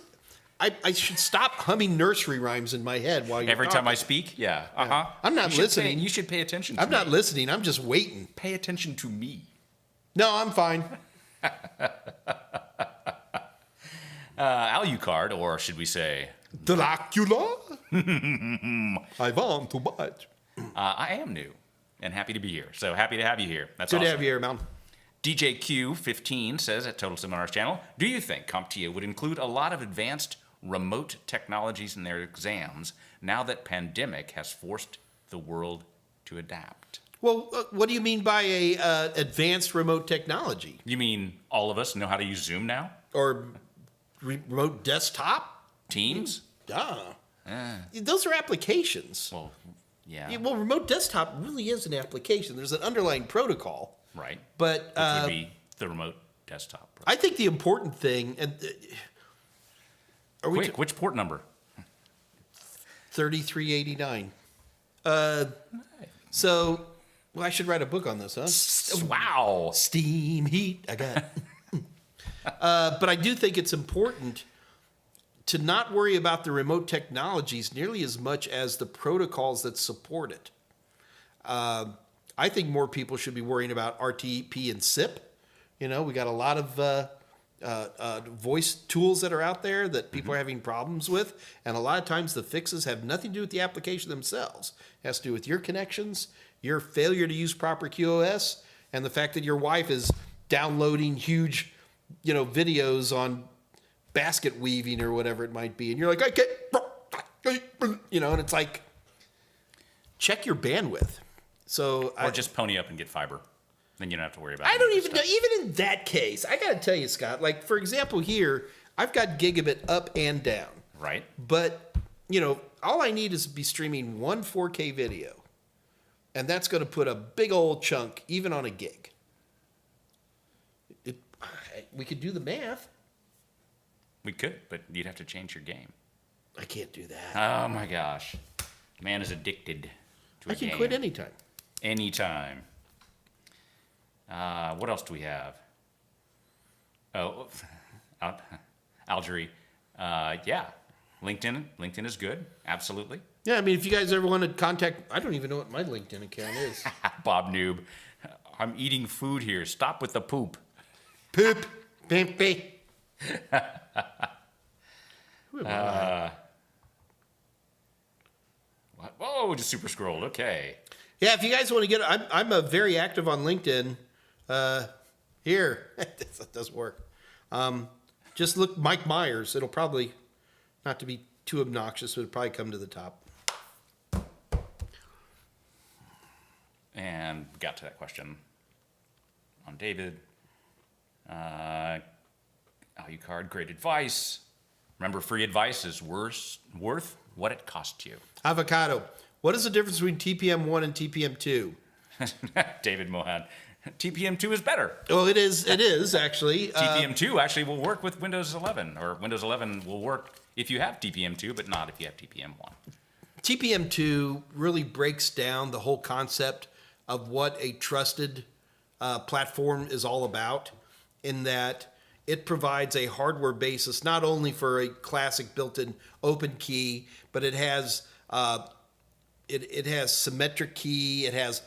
I should stop humming nursery rhymes in my head while you're Every talking. time I speak? Yeah. Uh-huh. I'm not listening. You should pay attention to me. I'm not listening. I'm just waiting. Pay attention to me. No, I'm fine. Alucard, or should we say... Dracula? I want to bite. I am new and happy to be here. So happy to have you here. That's Good awesome. to have you here, man. DJQ15 says at Total Seminars channel, do you think CompTIA would include a lot of advanced remote technologies in their exams now that pandemic has forced the world to adapt? Well, what do you mean by a advanced remote technology? You mean all of us know how to use Zoom now? Or remote desktop? Teams? Duh. Those are applications. Well, yeah. Yeah, well, remote desktop really is an application. There's an underlying protocol. Right. But Which would be the remote desktop. I think the important thing, and Which port number? 3389. So, well, I should write a book on this, huh? Wow. Steam heat, I got. But I do think it's important to not worry about the remote technologies nearly as much as the protocols that support it. I think more people should be worrying about RTP and SIP. You know, we got a lot of voice tools that are out there that people are having problems with, and a lot of times the fixes have nothing to do with the application themselves. It has to do with your connections, your failure to use proper QoS, and the fact that your wife is downloading huge, videos on basket weaving or whatever it might be, and you're like, I can't, and it's like, check your bandwidth. So Or just pony up and get fiber. Then you don't have to worry about it. I don't even know. Even in that case, I got to tell you, Scott, like, for example, here, I've got gigabit up and down. Right. But, all I need is to be streaming one 4K video. And that's going to put a big old chunk, even on a gig. We could do the math. We could, but you'd have to change your game. I can't do that. Oh, my gosh. Man is addicted to a game. I can quit anytime. Anytime. What else do we have? Oh, Algerie. Yeah. LinkedIn is good. Absolutely. Yeah, I mean, if you guys ever want to contact, I don't even know what my LinkedIn account is. Bob Noob. I'm eating food here. Stop with the poop. Poop. Pimpy. Who am I? What? Whoa, just super scrolled. Okay. Yeah, if you guys want to get, I'm very active on LinkedIn. Here, that doesn't work. Just look Mike Meyers. It'll probably, not to be too obnoxious, but it'll probably come to the top. And we got to that question on David. Alucard, great advice. Remember, free advice is worth what it costs you. Avocado. What is the difference between TPM1 and TPM2? David Mohan. TPM2 is better. Well, it is actually. TPM2 actually will work with Windows 11, or Windows 11 will work if you have TPM2, but not if you have TPM1. TPM2 really breaks down the whole concept of what a trusted platform is all about, in that it provides a hardware basis not only for a classic built-in open key, but it has it has symmetric key, it has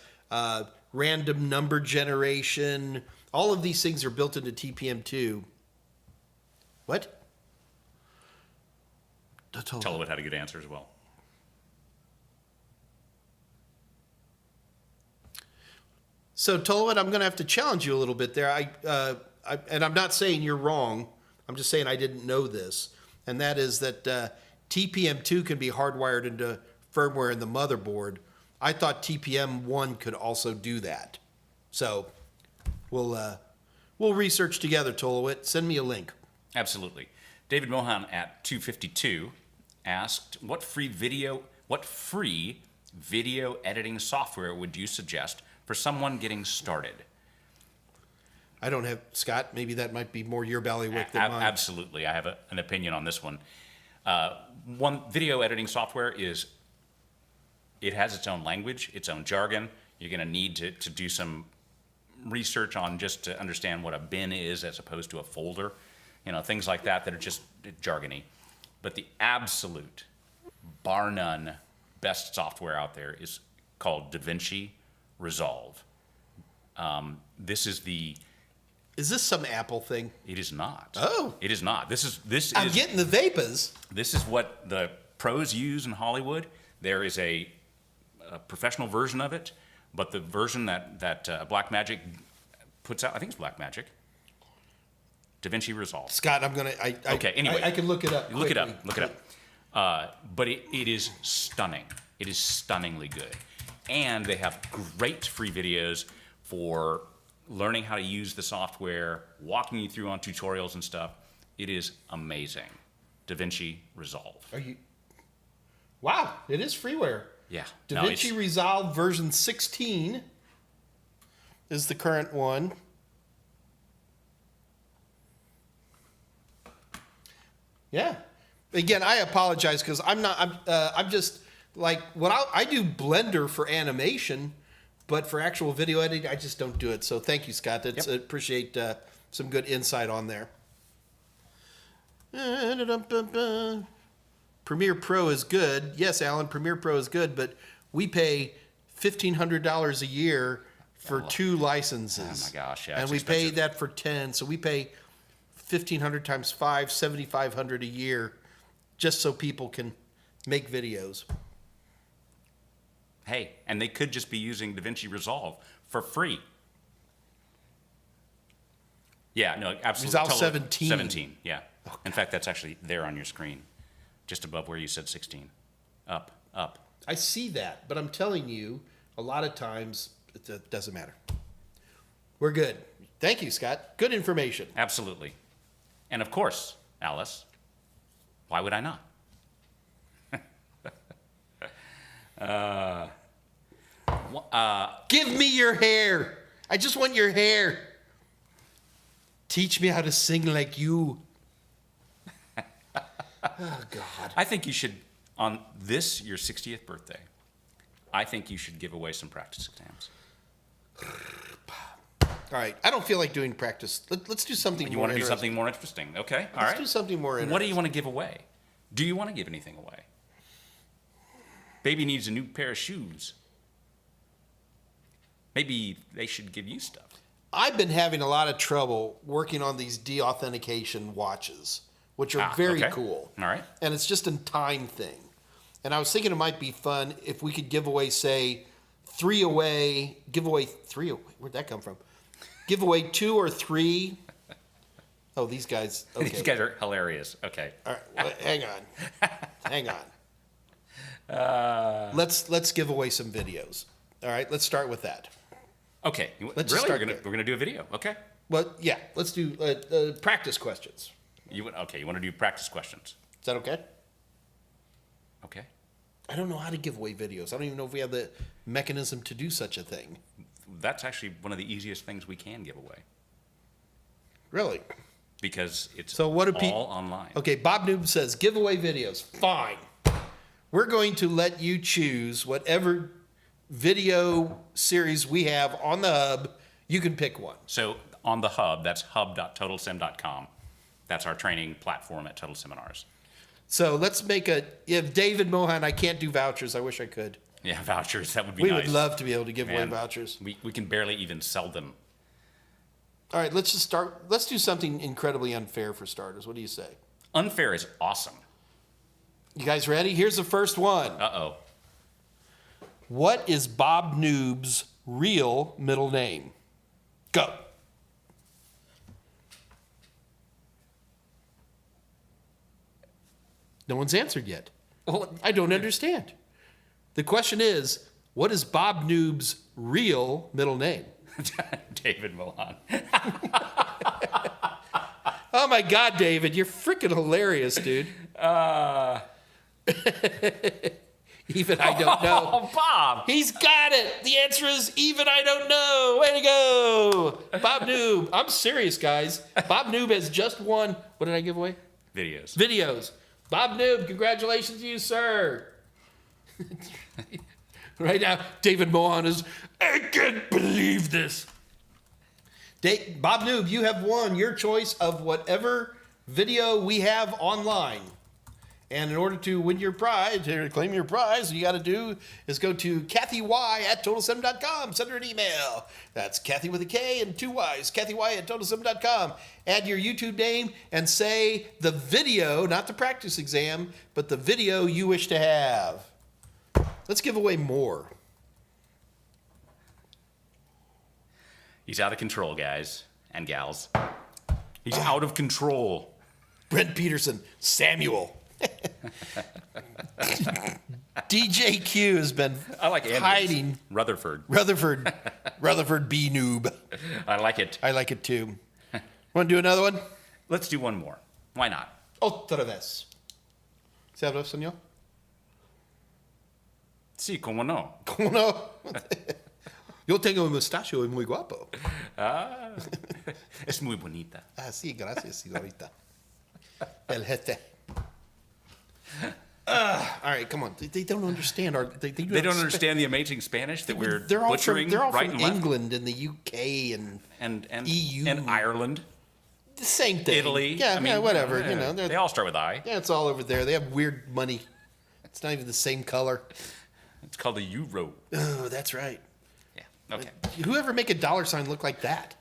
random number generation. All of these things are built into TPM2. What? Tell it had a good answer as well. So, Tolowit, I'm going to have to challenge you a little bit there. And I'm not saying you're wrong. I'm just saying I didn't know this. And that is that TPM2 can be hardwired into firmware in the motherboard. I thought TPM1 could also do that. So, we'll research together, Tolowit. Send me a link. Absolutely. David Mohan at 252 asked, what free video editing software would you suggest for someone getting started? I don't have, Scott, maybe that might be more your bailiwick than mine. Absolutely. I have an opinion on this one. One video editing software it has its own language, its own jargon. You're going to need to do some research on just to understand what a bin is as opposed to a folder. Things like that are just jargony. But the absolute, bar none, best software out there is called DaVinci Resolve. This is the... Is this some Apple thing? It is not. Oh. It is not. I'm getting the vapors. This is what the pros use in Hollywood. There is a professional version of it, but the version that Blackmagic puts out, I think it's Blackmagic, DaVinci Resolve. Scott, okay, anyway. I can look it up. Look it up. But it is stunning. It is stunningly good. And they have great free videos for learning how to use the software, walking you through on tutorials and stuff. It is amazing. DaVinci Resolve. Wow, it is freeware. Yeah. DaVinci Resolve version 16 is the current one. Yeah. Again, I apologize because I'm just like I do Blender for animation, but for actual video editing, I just don't do it. So thank you, Scott. I appreciate some good insight on there. Premiere Pro is good. Yes, Alan, Premiere Pro is good, but we pay $1,500 a year for 2 licenses. Oh my gosh, yeah. And we pay that for 10, so we pay $1,500 times 5, $7,500 a year, just so people can make videos. Hey, and they could just be using DaVinci Resolve for free. Yeah, no, absolutely. Resolve 17. 17, yeah. Oh, in fact, that's actually there on your screen, just above where you said 16. Up. I see that, but I'm telling you, a lot of times it doesn't matter. We're good. Thank you, Scott. Good information. Absolutely. And of course, Alice, why would I not? Give me your hair. I just want your hair. Teach me how to sing like you. Oh, God. I think you should, on this, your 60th birthday, I think you should give away some practice exams. All right. I don't feel like doing practice. Let's do something more interesting. You want to do something more interesting? Okay. All right. Let's do something more interesting. What do you want to give away? Do you want to give anything away? Baby needs a new pair of shoes. Maybe they should give you stuff. I've been having a lot of trouble working on these de-authentication watches, which are very cool. All right. And it's just a time thing. And I was thinking it might be fun if we could give away, say, 3 away. Give away 3 away. Where'd that come from? Give away 2 or 3. Oh, these guys. Okay. These guys are hilarious. Okay. All right. Well, hang on. Let's give away some videos. All right. Let's start with that. Okay. Let's really? start We're gonna do a video. Okay. Well, yeah. Let's do practice questions. You want to do practice questions? Is that okay? Okay. I don't know how to give away videos. I don't even know if we have the mechanism to do such a thing. That's actually one of the easiest things we can give away. Really? Because it's all online. Okay, Bob Noob says, give away videos. Fine. We're going to let you choose whatever video series we have on the hub. You can pick one. So on the hub, that's hub.totalsim.com. That's our training platform at Total Seminars. So let's make if David Mohan, I can't do vouchers. I wish I could. Yeah, vouchers. That would be nice. nice. We would love to be able to give away vouchers. We can barely even sell them. All right, let's just start. Let's do something incredibly unfair for starters. What do you say? Unfair is awesome. You guys ready? Here's the first one. Uh-oh. What is Bob Noob's real middle name? Go. No one's answered yet. Well, I don't understand. The question is, what is Bob Noob's real middle name? David Mohan. Oh my God, David, you're freaking hilarious, dude. Even I don't know. Oh, Bob. He's got it. The answer is even I don't know. Way to go. Bob Noob. I'm serious, guys. Bob Noob has just won. What did I give away? Videos. Videos. Bob Noob, congratulations to you, sir. Right now, David Mohan is, I can't believe this. Bob Noob, you have won your choice of whatever video we have online. And in order to win your prize, to claim your prize, all you got to do is go to KathyY@TotalSim.com. Send her an email. That's Kathy with a K and 2 Y's. KathyY@TotalSim.com. Add your YouTube name and say the video, not the practice exam, but the video you wish to have. Let's give away more. He's out of control, guys and gals. He's out of control. Brent Peterson, Samuel. DJ Q has been hiding. Rutherford B Noob. I like it. I like it too. Want to do another one? Let's do one more. Why not? Otra vez. ¿Se habla español? Sí, cómo no. ¿Cómo no? Yo tengo un mustacho y muy guapo. Es muy bonita. Sí, gracias, señorita. El jefe. All right, come on. They don't understand our. They don't understand the amazing Spanish that we're butchering they're all right from and left. England and the UK and EU and Ireland. The same thing. Italy. Yeah, I mean, whatever. They all start with I. Yeah, it's all over there. They have weird money. It's not even the same color. It's called the euro. Oh, that's right. Yeah. Okay. Whoever make a dollar sign look like that?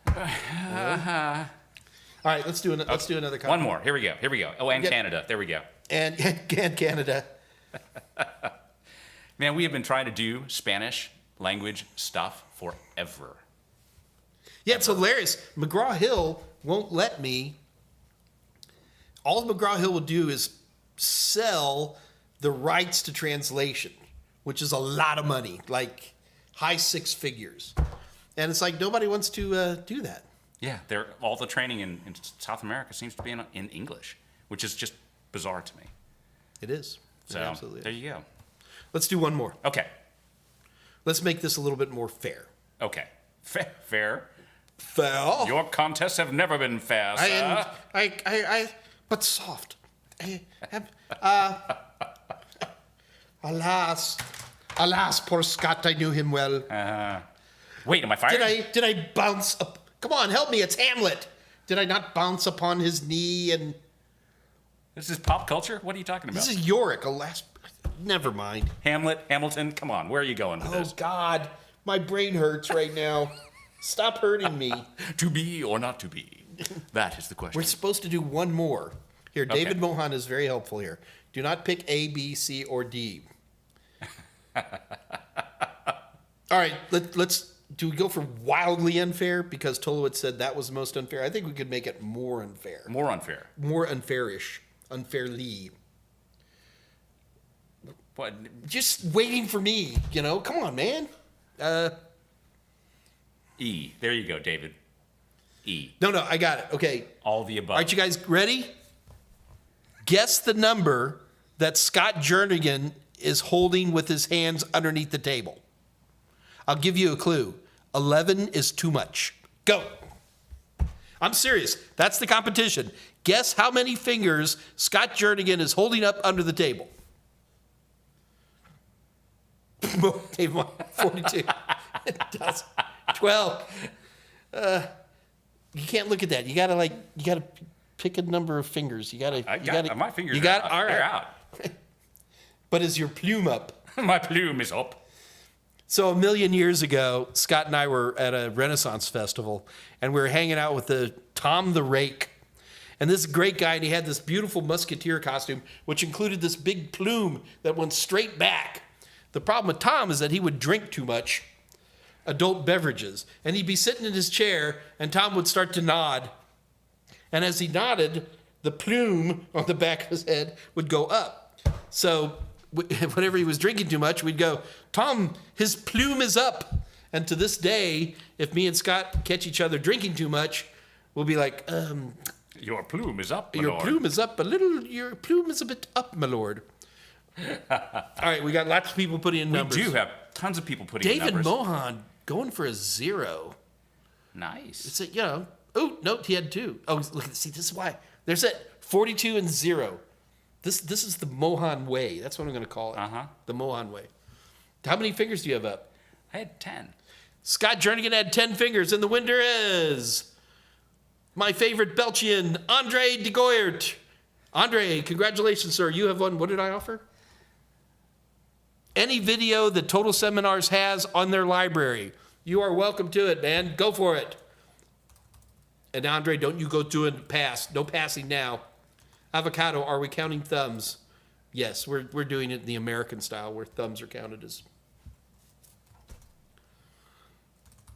All right, let's do another. Let's do another. One more. Here we go. Oh, and Canada. There we go. And Canada. Man, we have been trying to do Spanish language stuff forever. Yeah, it's hilarious. McGraw-Hill won't let me. All McGraw-Hill will do is sell the rights to translation, which is a lot of money, like high six figures. And it's like nobody wants to do that. Yeah, all the training in South America seems to be in English, which is just bizarre to me. It is. So, absolutely. there you go. Let's do one more. Okay. Let's make this a little bit more fair. Okay. Fair. Fair? Your contests have never been fair, sir. But soft. Alas, poor Scott, I knew him well. Wait, am I fired? Did I bounce up? Come on, help me, it's Hamlet. Did I not bounce upon his knee and... This is pop culture? What are you talking about? This is Yorick, alas... Never mind. Hamilton, come on, where are you going with this? Oh, God, my brain hurts right now. Stop hurting me. To be or not to be? That is the question. We're supposed to do one more. Here, Okay. David Mohan is very helpful here. Do not pick A, B, C, or D. All right, let's... Do we go for wildly unfair? Because Tolowitz said that was the most unfair. I think we could make it more unfair. More unfair. More unfairish. Unfairly. What? Just waiting for me, Come on, man. E. There you go, David. E. No, I got it. Okay. All the above. Aren't you guys ready? Guess the number that Scott Jernigan is holding with his hands underneath the table. I'll give you a clue. 11 is too much. Go. I'm serious. That's the competition. Guess how many fingers Scott Jernigan is holding up under the table. 42. 12. You can't look at that. You gotta pick a number of fingers. My fingers you got, are out. all right. They're out. But is your plume up? My plume is up. So 1,000,000 years ago, Scott and I were at a Renaissance festival, and we were hanging out with Tom the Rake. And this great guy, and he had this beautiful musketeer costume, which included this big plume that went straight back. The problem with Tom is that he would drink too much adult beverages, and he'd be sitting in his chair, and Tom would start to nod. And as he nodded, the plume on the back of his head would go up. So whenever he was drinking too much, we'd go, Tom, his plume is up. And to this day, if me and Scott catch each other drinking too much, we'll be like, your plume is up, my your lord. plume is up a little, your plume is a bit up, my lord. All right, we got lots of people putting in numbers. We do have tons of people putting in David numbers. Mohan going for a 0. Nice. It's oh, no, he had 2. Oh, look, see, this is why. There's that 42 and 0. This is the Mohan way. That's what I'm going to call it. Uh-huh. The Mohan way. How many fingers do you have up? I had 10. Scott Jernigan had 10 fingers, and the winner is my favorite Belgian, Andre de Goyert. Andre, congratulations, sir. You have won. What did I offer? Any video that Total Seminars has on their library. You are welcome to it, man. Go for it. And Andre, don't you go do it pass. No passing now. Avocado, are we counting thumbs? Yes, we're doing it the American style where thumbs are counted as.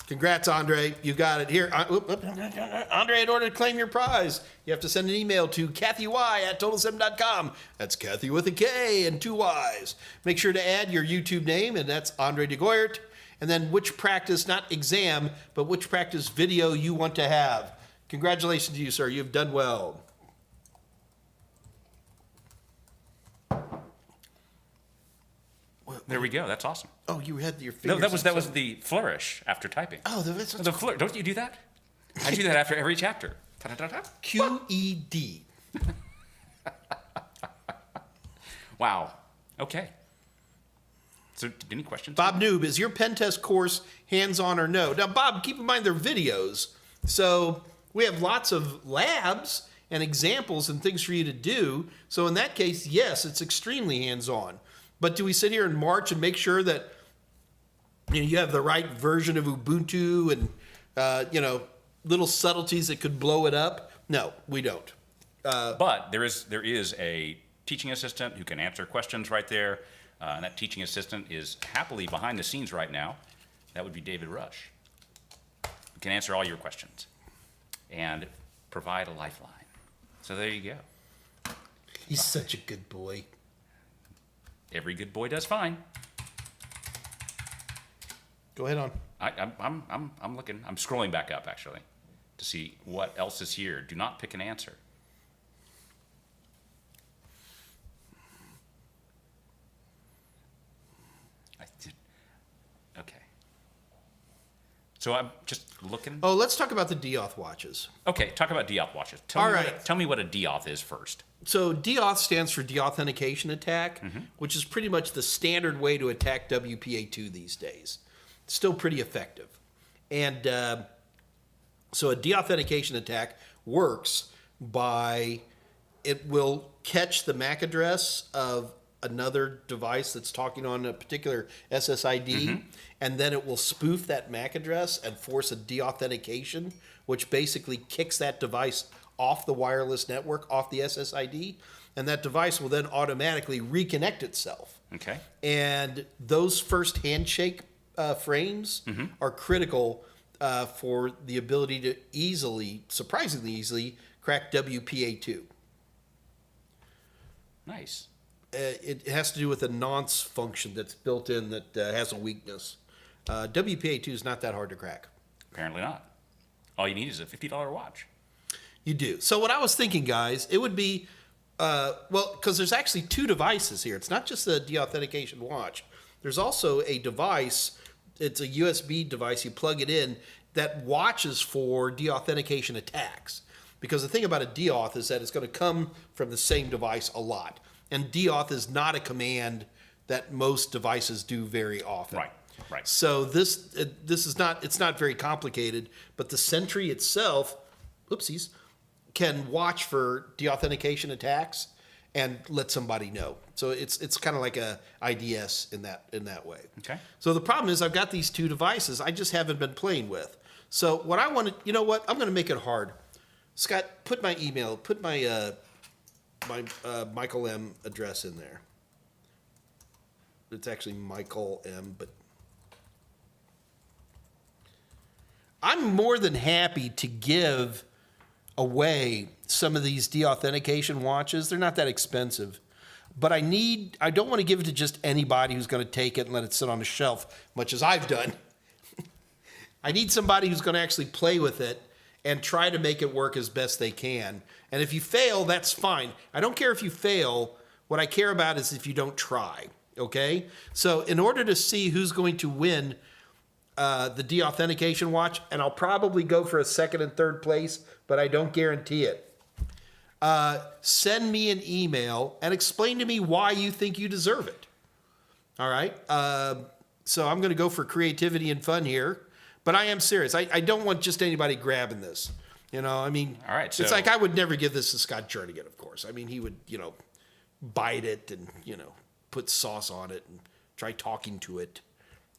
Congrats, Andre. You got it. Here, Andre, in order to claim your prize, you have to send an email to kathy@total7.com. That's Kathy with a K and 2 Y's. Make sure to add your YouTube name, and that's Andre de Goyert. And then which practice, not exam, but which practice video you want to have. Congratulations to you, sir. You've done well. There we go. That's awesome. Oh, you had your No, fingers. that was the flourish after typing. Oh, that's The flourish. Don't you do that? I do that after every chapter. Ta-da-da-da. QED. Wow. Okay. So, any questions? Bob Noob, is your pen test course hands-on or no? Now, Bob, keep in mind they're videos. So we have lots of labs and examples and things for you to do. So in that case, yes, it's extremely hands-on. But do we sit here and march and make sure that you have the right version of Ubuntu and little subtleties that could blow it up? No, we don't. But there is a teaching assistant who can answer questions right there. And that teaching assistant is happily behind the scenes right now. That would be David Rush. Who can answer all your questions and provide a lifeline. So there you go. He's such a good boy. Every good boy does fine. Go ahead on. I'm looking. I'm scrolling back up actually to see what else is here. Do not pick an answer. Okay. So I'm just looking. Oh, let's talk about the DAuth watches. Okay, talk about DAuth watches. Tell me what a DAuth is first. So DAuth stands for deauthentication attack, which is pretty much the standard way to attack WPA2 these days. It's still pretty effective. And so a deauthentication attack works by it will catch the MAC address of another device that's talking on a particular SSID, and then it will spoof that MAC address and force a deauthentication, which basically kicks that device off the wireless network, off the SSID, and that device will then automatically reconnect itself. Okay. And those first handshake frames are critical for the ability to surprisingly easily, crack WPA2. Nice. It has to do with a nonce function that's built in that has a weakness. WPA2 is not that hard to crack. Apparently not. All you need is a $50 watch. You do. So what I was thinking, guys, it would be, because there's actually 2 devices here. It's not just a deauthentication watch. There's also a device, it's a USB device, you plug it in, that watches for deauthentication attacks. Because the thing about a deauth is that it's going to come from the same device a lot. And deauth is not a command that most devices do very often. Right. So this is not, it's not very complicated, but the Sentry itself, oopsies, can watch for deauthentication attacks and let somebody know. So it's kind of like a IDS in that way. Okay. So the problem is I've got these 2 devices I just haven't been playing with. So what I want to, you know what? I'm going to make it hard. Scott, put my email, put my Michael M address in there. It's actually Michael M, but I'm more than happy to give away some of these deauthentication watches. They're not that expensive, but I don't want to give it to just anybody who's going to take it and let it sit on a shelf, much as I've done. I need somebody who's going to actually play with it and try to make it work as best they can. And if you fail, that's fine. I don't care if you fail. What I care about is if you don't try, okay? So in order to see who's going to win the deauthentication watch, and I'll probably go for a 2nd and 3rd place, but I don't guarantee it. send me an email and explain to me why you think you deserve it. All right? So I'm going to go for creativity and fun here, but I am serious. I don't want just anybody grabbing this. You know, I mean, all right, so it's like I would never give this to Scott Jernigan, of course. I mean, he would, bite it and, put sauce on it and try talking to it.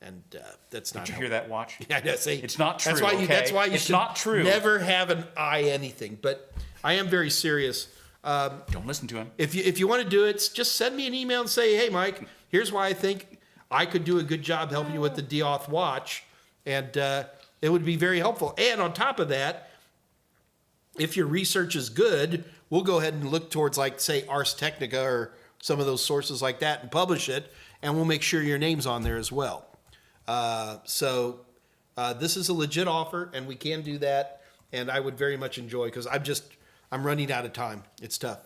And that's not. Did you hear that, Watch? Yeah, no, see, it's not true. That's why you it's should not true. never have an eye anything. But I am very serious. Don't listen to him. If you want to do it, just send me an email and say, hey, Mike, here's why I think I could do a good job helping you with the Deoth watch. And it would be very helpful. And on top of that, if your research is good, we'll go ahead and look towards, like, say, Ars Technica or some of those sources like that and publish it. And we'll make sure your name's on there as well. So this is a legit offer, and we can do that. And I would very much enjoy, because I'm running out of time. It's tough.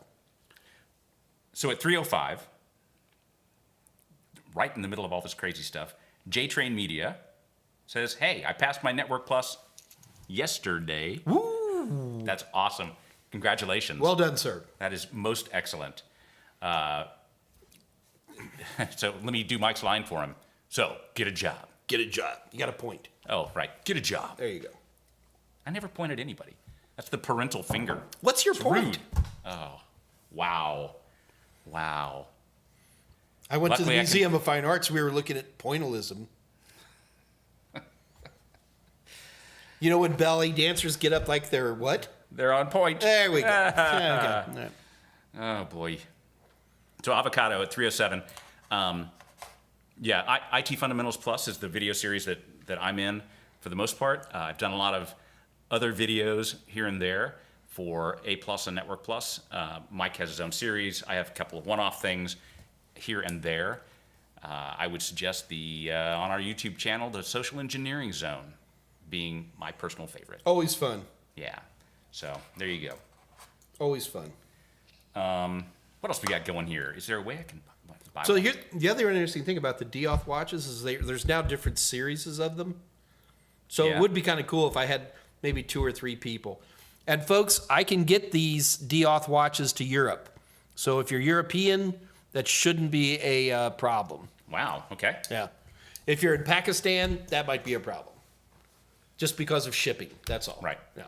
So at 3:05, right in the middle of all this crazy stuff, J-Train Media says, hey, I passed my Network Plus yesterday. Woo! That's awesome. Congratulations. Well done, sir. That is most excellent. So let me do Mike's line for him. So, get a job. Get a job. You got a point. Oh, right. Get a job. There you go. I never pointed at anybody. That's the parental finger. What's your It's point? rude. Oh, wow. Wow. I went to the Luckily, I Museum of Fine Arts. We were looking at pointillism. You know when ballet dancers get up like they're what? They're on point. There we go. Yeah, okay. Right. Oh, boy. So, Avocado at 3:07. Yeah, IT Fundamentals Plus is the video series that I'm in for the most part. I've done a lot of other videos here and there for A Plus and Network Plus. Mike has his own series. I have a couple of one-off things here and there. I would suggest on our YouTube channel, the Social Engineering Zone being my personal favorite. Always fun. Yeah. So there you go. Always fun. What else we got going here? Is there a way I can buy So one? here's the other interesting thing about the Deoth watches is there's now different series of them. So Yeah. it would be kind of cool if I had maybe 2 or 3 people. And folks, I can get these Deoth watches to Europe. So if you're European, that shouldn't be a problem. Wow. Okay. Yeah. If you're in Pakistan, that might be a problem. Just because of shipping, that's all. Right. Yeah.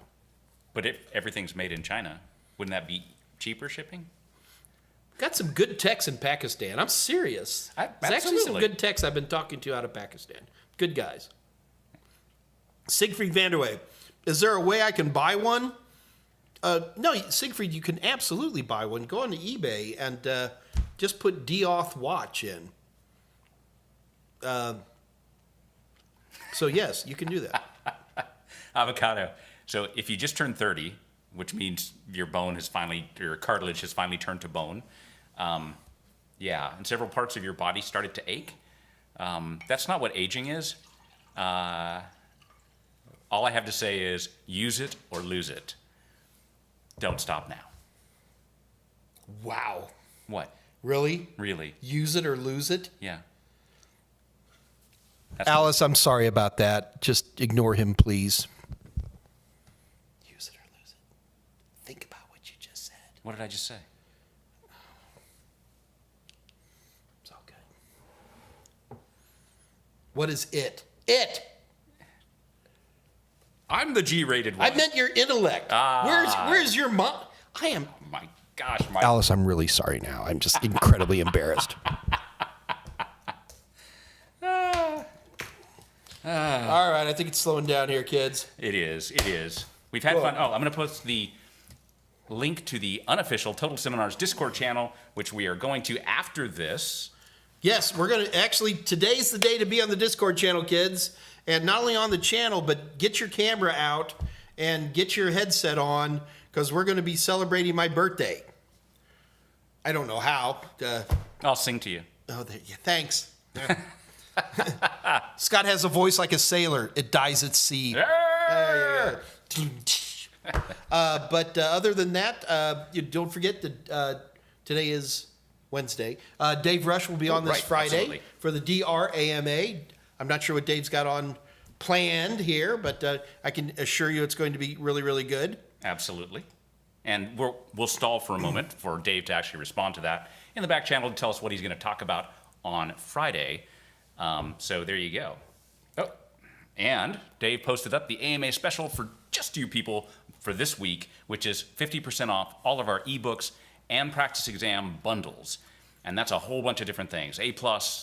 But if everything's made in China, wouldn't that be cheaper shipping? Got some good techs in Pakistan. I'm serious. There's actually some Absolutely. good techs I've been talking to out of Pakistan. Good guys. Siegfried Vanderway, is there a way I can buy one? No, Siegfried, you can absolutely buy one. Go on to eBay and just put Deoth watch in. So yes, you can do that. Avocado. So if you just turned 30, which means your cartilage has finally turned to bone, yeah, and several parts of your body started to ache. That's not what aging is. All I have to say is use it or lose it. Don't stop now. Wow. What? Really? Really? Use it or lose it? Yeah. Alice, I'm sorry about that. Just ignore him, please. Use it or lose it. Think about what you just said. What did I just say? It's all good. What is it? It! I'm the G-rated one. I meant your intellect. Where's your mom? I am. Oh my gosh, my Alice, I'm really sorry now. I'm just incredibly embarrassed. All right, I think it's slowing down here, kids. It is. It is. We've had fun. Oh, I'm going to post the link to the unofficial Total Seminars Discord channel, which we are going to after this. Yes, we're going to actually, today's the day to be on the Discord channel, kids. And not only on the channel, but get your camera out and get your headset on because we're going to be celebrating my birthday. I don't know how. I'll sing to you. Oh, yeah, thanks. Scott has a voice like a sailor. It dies at sea. But other than that, you don't forget that today is Wednesday. Dave Rush will be on this right, Friday absolutely. for the DRAMA. I'm not sure what Dave's got on planned here, but I can assure you it's going to be really, really good. Absolutely. And we'll stall for a moment for Dave to actually respond to that in the back channel to tell us what he's going to talk about on Friday. So there you go. Oh, and Dave posted up the AMA special for just you people for this week, which is 50% off all of our ebooks and practice exam bundles. And that's a whole bunch of different things. A+,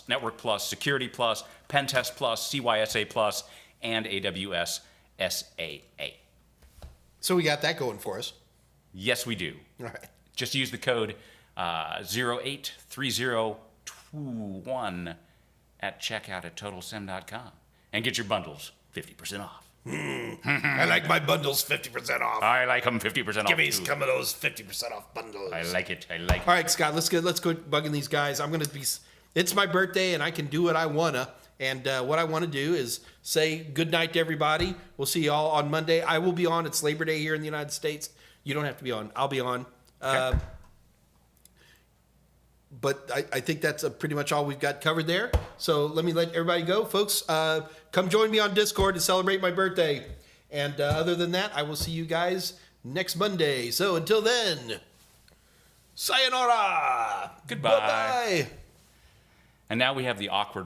Network Plus, Security Plus, Pen Test Plus, CYSA Plus, and AWS SAA. So we got that going for us. Yes, we do. All right. Just use the code 083021 at checkout at TotalSim.com and get your bundles 50% off. I like my bundles 50% off. I like them 50% off. Give me too. some of those 50% off bundles. I like it. All right, Scott, let's go bugging these guys. It's my birthday and I can do what I wanna. And what I want to do is say good night to everybody. We'll see y'all on Monday. I will be on. It's Labor Day here in the United States. You don't have to be on. I'll be on. Okay. But I think that's pretty much all we've got covered there. So let me let everybody go. Folks, come join me on Discord to celebrate my birthday. And other than that, I will see you guys next Monday. So until then, sayonara. Goodbye. Bye-bye. And now we have the awkward